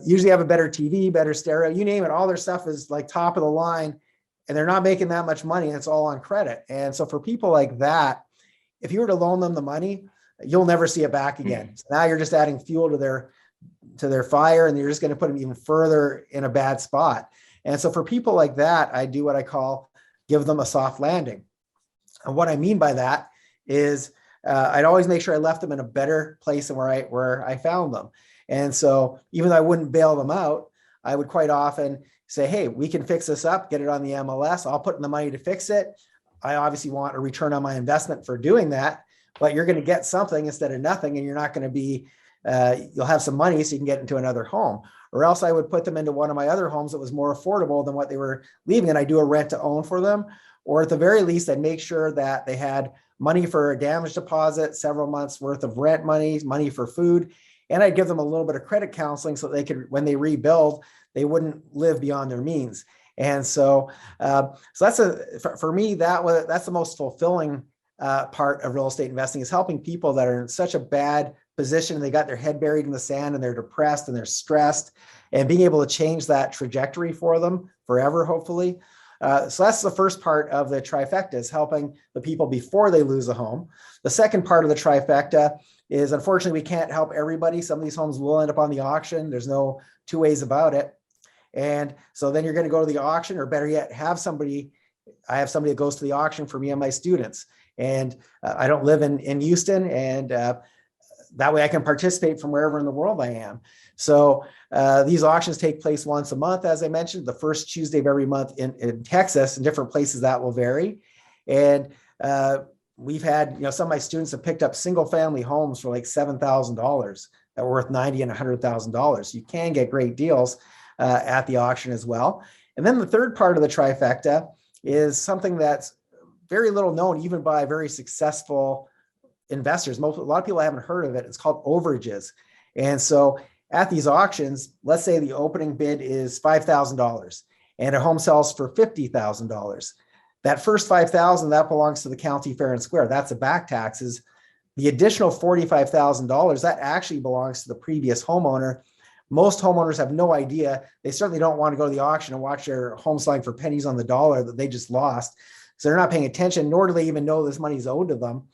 usually have a better TV, better stereo, you name it. All their stuff is like top of the line. And they're not making that much money, and it's all on credit. And so for people like that, if you were to loan them the money, you'll never see it back again. So now you're just adding fuel to their fire, and you're just going to put them even further in a bad spot. And so for people like that, I do what I call give them a soft landing. And what I mean by that is I'd always make sure I left them in a better place than where I found them. And so even though I wouldn't bail them out, I would quite often say, hey, we can fix this up, get it on the MLS. I'll put in the money to fix it. I obviously want a return on my investment for doing that, but you're going to get something instead of nothing. And you're not going to be, you'll have some money so you can get into another home. Or else I would put them into one of my other homes that was more affordable than what they were leaving. And I do a rent to own for them. Or at the very least, I'd make sure that they had money for a damage deposit, several months worth of rent money for food. And I'd give them a little bit of credit counseling so they could, when they rebuild, they wouldn't live beyond their means. And so that's for me, that's the most fulfilling part of real estate investing, is helping people that are in such a bad position and they got their head buried in the sand and they're depressed and they're stressed, and being able to change that trajectory for them forever, hopefully. So that's the first part of the trifecta, is helping the people before they lose a home. The second part of the trifecta is, unfortunately, we can't help everybody. Some of these homes will end up on the auction. There's no two ways about it. And so then you're going to go to the auction, or better yet, I have somebody that goes to the auction for me and my students. And I don't live in Houston, and that way I can participate from wherever in the world I am. So these auctions take place once a month, as I mentioned, the first Tuesday of every month in Texas. In different places that will vary. And we've had, some of my students have picked up single family homes for like $7,000 that were worth $90,000 and $100,000. You can get great deals at the auction as well. And then the third part of the trifecta is something that's very little known, even by very successful investors. A lot of people haven't heard of it. It's called overages. And so at these auctions, let's say the opening bid is $5,000 and a home sells for $50,000. That first $5,000, that belongs to the county fair and square. That's the back taxes. The additional $45,000, that actually belongs to the previous homeowner. Most homeowners have no idea. They certainly don't want to go to the auction and watch their home selling for pennies on the dollar that they just lost. So they're not paying attention, nor do they even know this money is owed to them.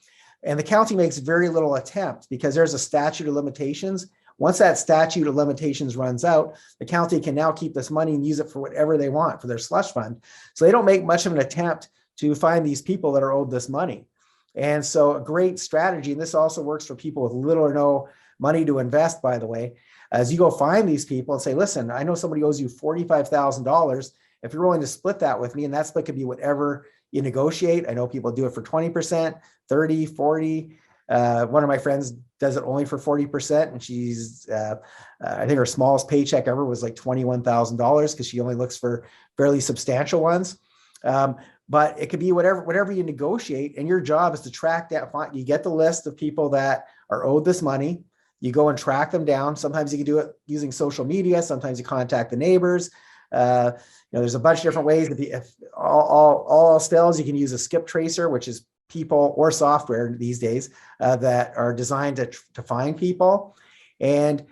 And the county makes very little attempt, because there's a statute of limitations. Once that statute of limitations runs out, the county can now keep this money and use it for whatever they want for their slush fund. So they don't make much of an attempt to find these people that are owed this money. And so a great strategy, and this also works for people with little or no money to invest, by the way, as you go find these people and say, listen, I know somebody owes you $45,000. If you're willing to split that with me, and that split could be whatever you negotiate. I know people do it for 20%, 30, 40. One of my friends does it only for 40. And she's, I think her smallest paycheck ever was like $21,000, because she only looks for fairly substantial ones. But it could be whatever you negotiate. And your job is to track that. You get the list of people that are owed this money. You go and track them down. Sometimes you can do it using social media. Sometimes you contact the neighbors. There's a bunch of different ways. If all else fails, you can use a skip tracer, which is people or software these days that are designed to find people. And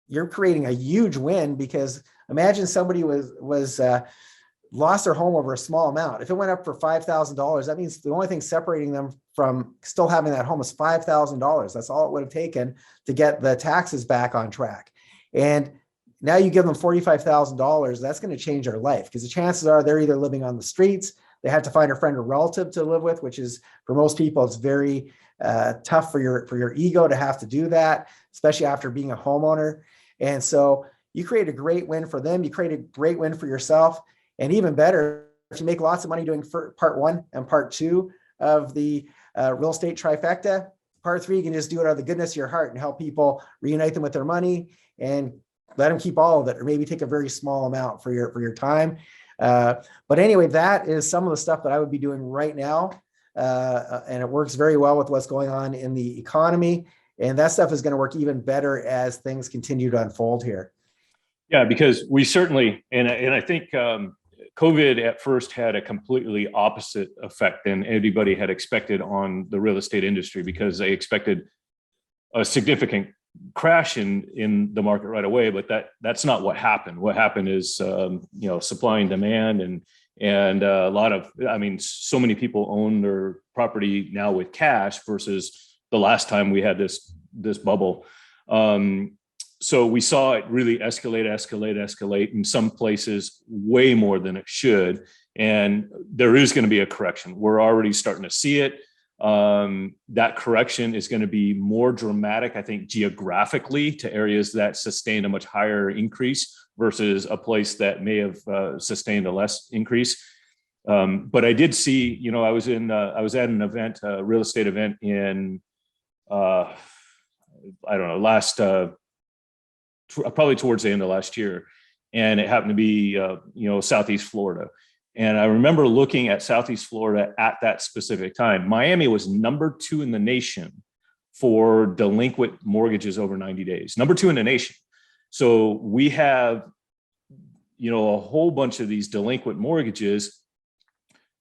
you're creating a huge win, because imagine somebody was lost their home over a small amount. If it went up for $5,000, that means the only thing separating them from still having that home is $5,000. That's all it would have taken to get the taxes back on track. And now you give them $45,000, that's going to change their life, because the chances are they're either living on the streets, they have to find a friend or relative to live with, which is, for most people, it's very tough for your ego to have to do that, especially after being a homeowner. And so you create a great win for them. You create a great win for yourself. And even better, if you make lots of money doing part one and part two of the real estate trifecta, part three, you can just do it out of the goodness of your heart and help people, reunite them with their money, and let them keep all of it, or maybe take a very small amount for your time. But anyway, that is some of the stuff that I would be doing right now. And it works very well with what's going on in the economy. And that stuff is going to work even better as things continue to unfold here. Yeah, because we certainly, and I think COVID at first had a completely opposite effect than anybody had expected on the real estate industry, because they expected a significant crash in the market right away, but that's not what happened. What happened is supply and demand, and a lot of, so many people own their property now with cash versus the last time we had this bubble. So we saw it really escalate in some places way more than it should, and there is going to be a correction. We're already starting to see it. That correction is going to be more dramatic, I think, geographically, to areas that sustained a much higher increase versus a place that may have sustained a less increase. But I did see, I was at an event, a real estate event in, last, probably towards the end of last year. And it happened to be, Southeast Florida. And I remember looking at Southeast Florida at that specific time. Miami was number 2 in the nation for delinquent mortgages over 90 days, number 2 in the nation. So we have, a whole bunch of these delinquent mortgages.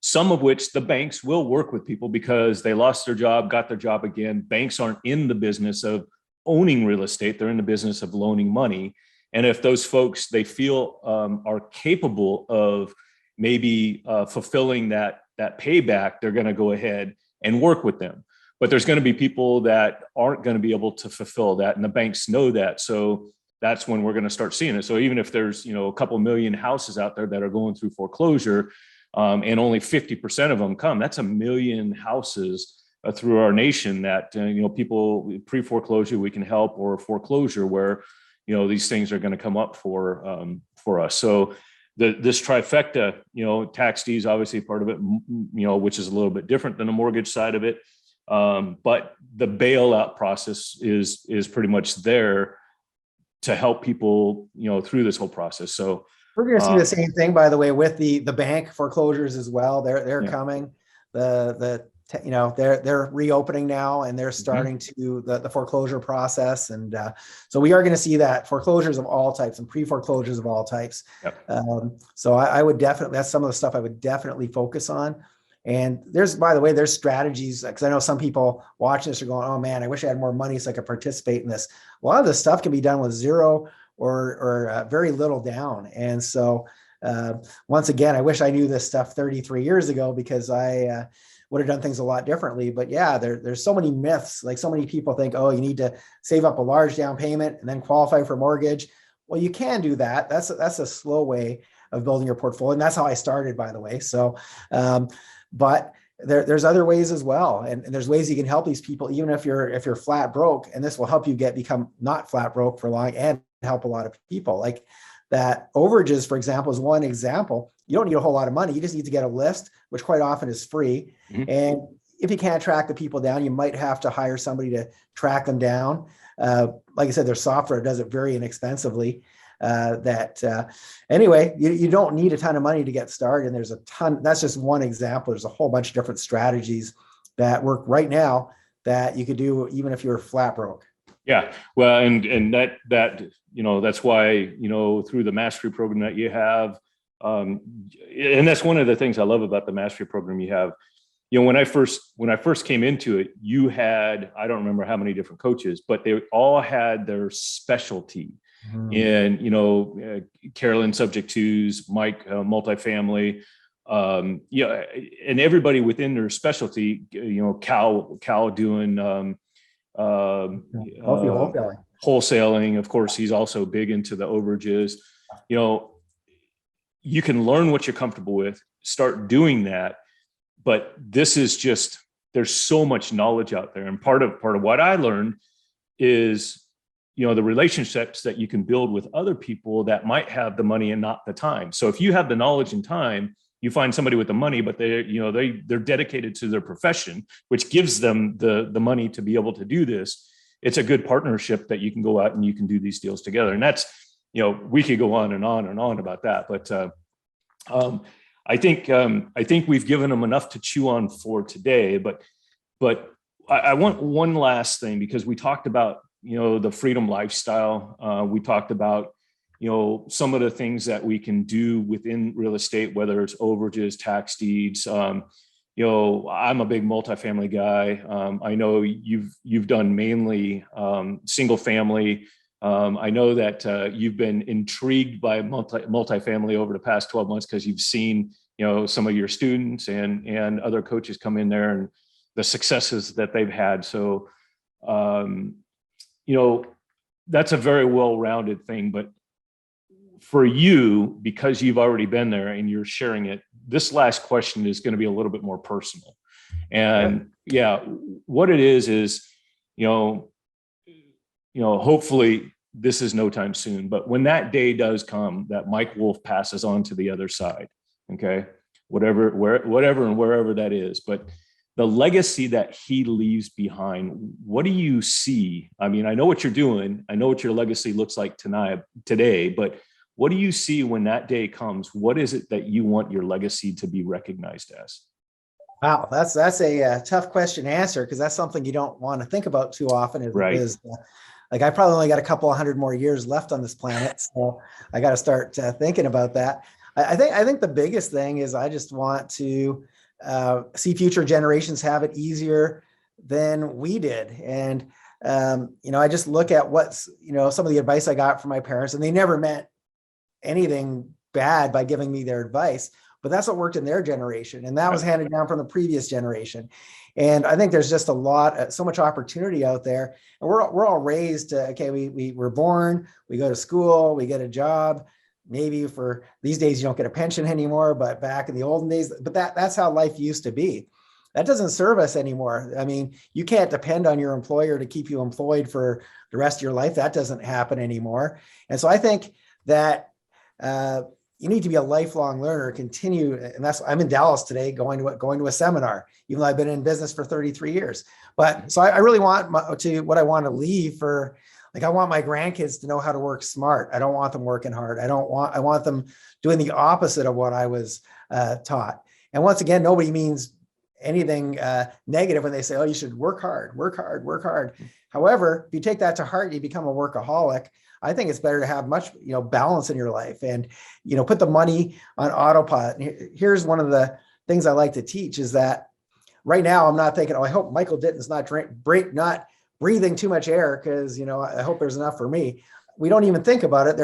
some of which the banks will work with people because they lost their job, got their job again. Banks aren't in the business of owning real estate. They're in the business of loaning money. And if those folks they feel are capable of maybe fulfilling that payback, they're going to go ahead and work with them. But there's going to be people that aren't going to be able to fulfill that, and the banks know that. So that's when we're going to start seeing it. So even if there's a couple million houses out there that are going through foreclosure, and only 50% of them come, that's 1 million houses through our nation that people pre-foreclosure we can help, or foreclosure where these things are going to come up for us. So this trifecta, tax deeds obviously part of it, which is a little bit different than the mortgage side of it. But the bailout process is pretty much there to help people, through this whole process. So we're going to see the same thing, by the way, with the bank foreclosures as well. They're coming. They're reopening now, and they're starting to the foreclosure process, and so we are going to see that foreclosures of all types and pre-foreclosures of all types. Yep. So I would definitely, that's some of the stuff I would definitely focus on. And by the way, there's strategies, because I know some people watching this are going, "Oh man, I wish I had more money so I could participate in this." A lot of this stuff can be done with zero or very little down. And so once again, I wish I knew this stuff 33 years ago, because I would have done things a lot differently. But yeah, there's so many myths. Like, so many people think, oh, you need to save up a large down payment and then qualify for mortgage. Well, you can do that. That's a slow way of building your portfolio. And that's how I started, by the way. So, but there's other ways as well. And there's ways you can help these people, even if you're flat broke, and this will help you become not flat broke for long and help a lot of people. Like that overages, for example, is one example. You don't need a whole lot of money. You just need to get a list, which quite often is free. Mm-hmm. And if you can't track the people down, you might have to hire somebody to track them down. Like I said, their software does it very inexpensively. Anyway, you don't need a ton of money to get started. And there's a ton, that's just one example. There's a whole bunch of different strategies that work right now that you could do even if you're flat broke. Yeah. Well, and that, that's why, through the mastery program that you have, and that's one of the things I love about the mastery program you have. When I first came into it, you had, I don't remember how many different coaches, but they all had their specialty. And Carolyn subject twos, Mike multifamily, and everybody within their specialty. Cal doing wholesaling. Of course, he's also big into the overages. You can learn what you're comfortable with, start doing that. But this is just, there's so much knowledge out there, and part of what I learned is, the relationships that you can build with other people that might have the money and not the time. So if you have the knowledge and time, you find somebody with the money, but they're dedicated to their profession, which gives them the money to be able to do this. It's a good partnership that you can go out and you can do these deals together. And that's, we could go on and on and on about that, but I think we've given them enough to chew on for today. But I want one last thing, because we talked about the freedom lifestyle. We talked about some of the things that we can do within real estate, whether it's overages, tax deeds. I'm a big multifamily guy. I know you've done mainly single family. I know that you've been intrigued by multifamily over the past 12 months because you've seen, some of your students and other coaches come in there and the successes that they've had. So, that's a very well-rounded thing. But for you, because you've already been there and you're sharing it, this last question is going to be a little bit more personal. And what it is, hopefully this is no time soon, but when that day does come that Mike Wolf passes on to the other side, okay, whatever and wherever that is, but the legacy that he leaves behind, what do you see? I mean, I know what you're doing. I know what your legacy looks like today, but what do you see when that day comes? What is it that you want your legacy to be recognized as? Wow, that's a tough question to answer, because that's something you don't want to think about too often. Right. Like, I probably only got a couple 100 more years left on this planet, so I got to start thinking about that. I think the biggest thing is I just want to see future generations have it easier than we did. And, I just look at what's, some of the advice I got from my parents, and they never meant anything bad by giving me their advice, but that's what worked in their generation. And that was handed down from the previous generation. And I think there's just so much opportunity out there. And we're all raised okay, we're born, we go to school, we get a job. Maybe for these days, you don't get a pension anymore, but back in the olden days, but that's how life used to be. That doesn't serve us anymore. I mean, you can't depend on your employer to keep you employed for the rest of your life. That doesn't happen anymore. And so I think that you need to be a lifelong learner, continue. And I'm in Dallas today going to a seminar, even though I've been in business for 33 years. But so I really want what I want to leave for, I want my grandkids to know how to work smart. I don't want them working hard. I want them doing the opposite of what I was taught. And once again, nobody means anything negative when they say, oh, you should work hard, work hard, work hard. However, if you take that to heart and you become a workaholic, I think it's better to have much, balance in your life and, put the money on autopilot. And here's one of the things I like to teach is that right now I'm not thinking, oh, I hope Michael Ditton's not breathing too much air because, I hope there's enough for me. We don't even think about it.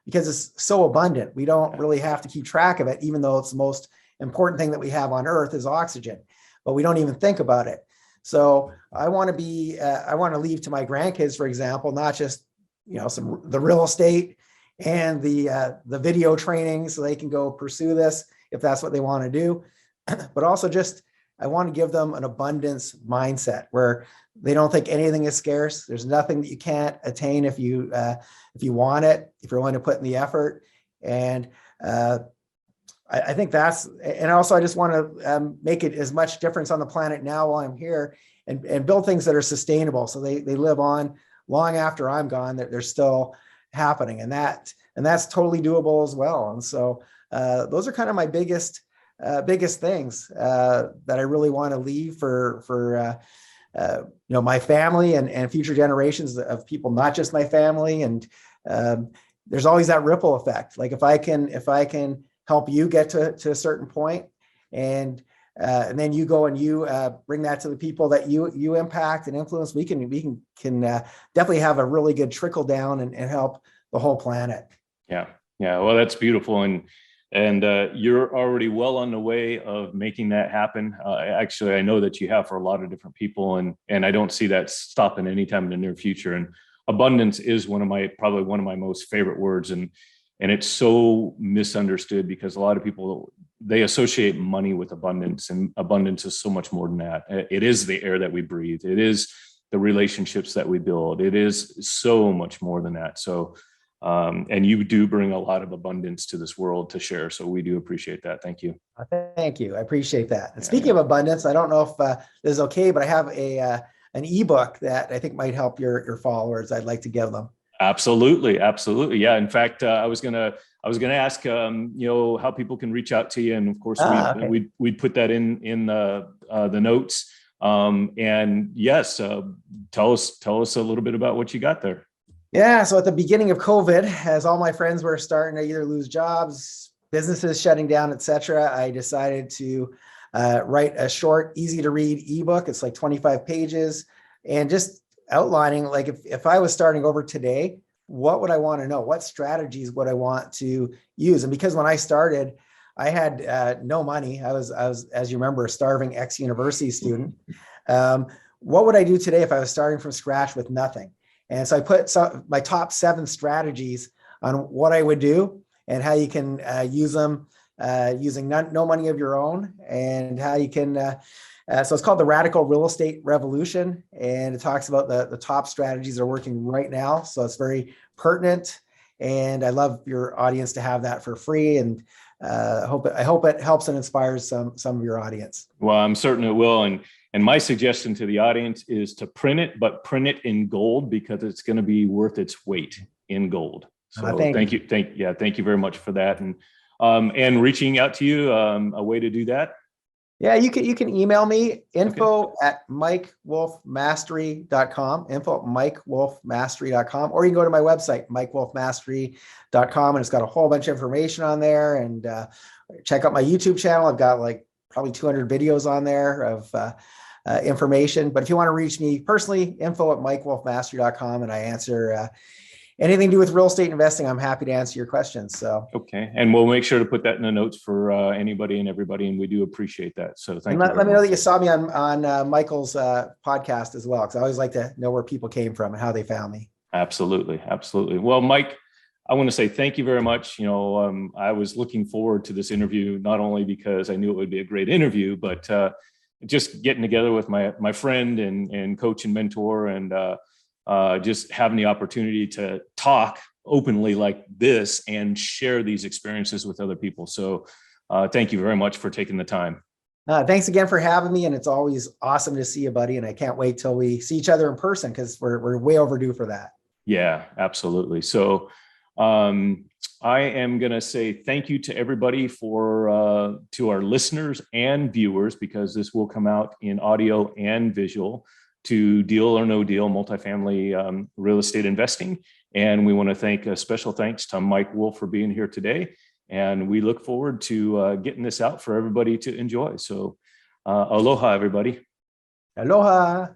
Because it's so abundant. We don't really have to keep track of it, even though it's the most important thing that we have on earth is oxygen, but we don't even think about it. So I want to leave to my grandkids, for example, not just, the real estate and the video training so they can go pursue this if that's what they want to do, but also just, I want to give them an abundance mindset where they don't think anything is scarce. There's nothing that you can't attain if you want it, if you're willing to put in the effort. And I think and also I just want to make it as much difference on the planet now while I'm here and build things that are sustainable. So they live on long after I'm gone, that they're still happening. And that's totally doable as well. And so those are kind of my biggest things that I really want to leave for my family and future generations of people, not just my family. And there's always that ripple effect. Like if I can help you get to a certain point and then you go and you bring that to the people that you impact and influence, we can definitely have a really good trickle down and help the whole planet. Yeah. Well, that's beautiful. And you're already well on the way of making that happen. Actually, I know that you have for a lot of different people, and I don't see that stopping anytime in the near future. And abundance is probably one of my most favorite words. And it's so misunderstood because a lot of people, they associate money with abundance, and abundance is so much more than that. It is the air that we breathe. It is the relationships that we build. It is so much more than that. So, and you do bring a lot of abundance to this world to share. So we do appreciate that. Thank you. Thank you. I appreciate that. And speaking of abundance, I don't know if this is okay, but I have an ebook that I think might help your followers. I'd like to give them. Absolutely. Yeah. In fact, I was gonna ask, how people can reach out to you, and of course, we'd put that in the notes. And yes, tell us a little bit about what you got there. Yeah. So at the beginning of COVID, as all my friends were starting to either lose jobs, businesses shutting down, et cetera, I decided to write a short, easy to read ebook. It's like 25 pages and just outlining, like if I was starting over today, what would I want to know? What strategies would I want to use? And because when I started, I had no money. I was, as you remember, a starving ex-university student. What would I do today if I was starting from scratch with nothing? And so I put my top 7 strategies on what I would do and how you can use them using no money of your own, and how you can, so it's called the Radical Real Estate Revolution. And it talks about the top strategies that are working right now. So it's very pertinent. And I love your audience to have that for free. And I hope it helps and inspires some of your audience. Well, I'm certain it will. And my suggestion to the audience is to print it, but print it in gold, because it's going to be worth its weight in gold. So thank you. Thank you very much for that. And reaching out to you, a way to do that. Yeah, you can email me, info@mikewolfmastery.com, info@mikewolfmastery.com, or you can go to my website, mikewolfmastery.com, and it's got a whole bunch of information on there. And check out my YouTube channel. I've got like probably 200 videos on there of information. But if you want to reach me personally, info@mikewolfmaster.com, and I answer anything to do with real estate investing. I'm happy to answer your questions. So, okay. And we'll make sure to put that in the notes for anybody and everybody. And we do appreciate that. So thank you. Let me know that you saw me on Michael's podcast as well, because I always like to know where people came from and how they found me. Absolutely. Absolutely. Well, Mike, I want to say thank you very much. I was looking forward to this interview, not only because I knew it would be a great interview, but just getting together with my friend and coach and mentor, and just having the opportunity to talk openly like this and share these experiences with other people. So thank you very much for taking the time. Thanks again for having me. And it's always awesome to see you, buddy. And I can't wait till we see each other in person, because we're way overdue for that. Yeah, absolutely. So I am going to say thank you to everybody to our listeners and viewers, because this will come out in audio and visual, to Deal or No Deal multifamily real estate investing. And we want to thank a special thanks to Mike Wolf for being here today. And we look forward to getting this out for everybody to enjoy. So aloha, everybody. Aloha.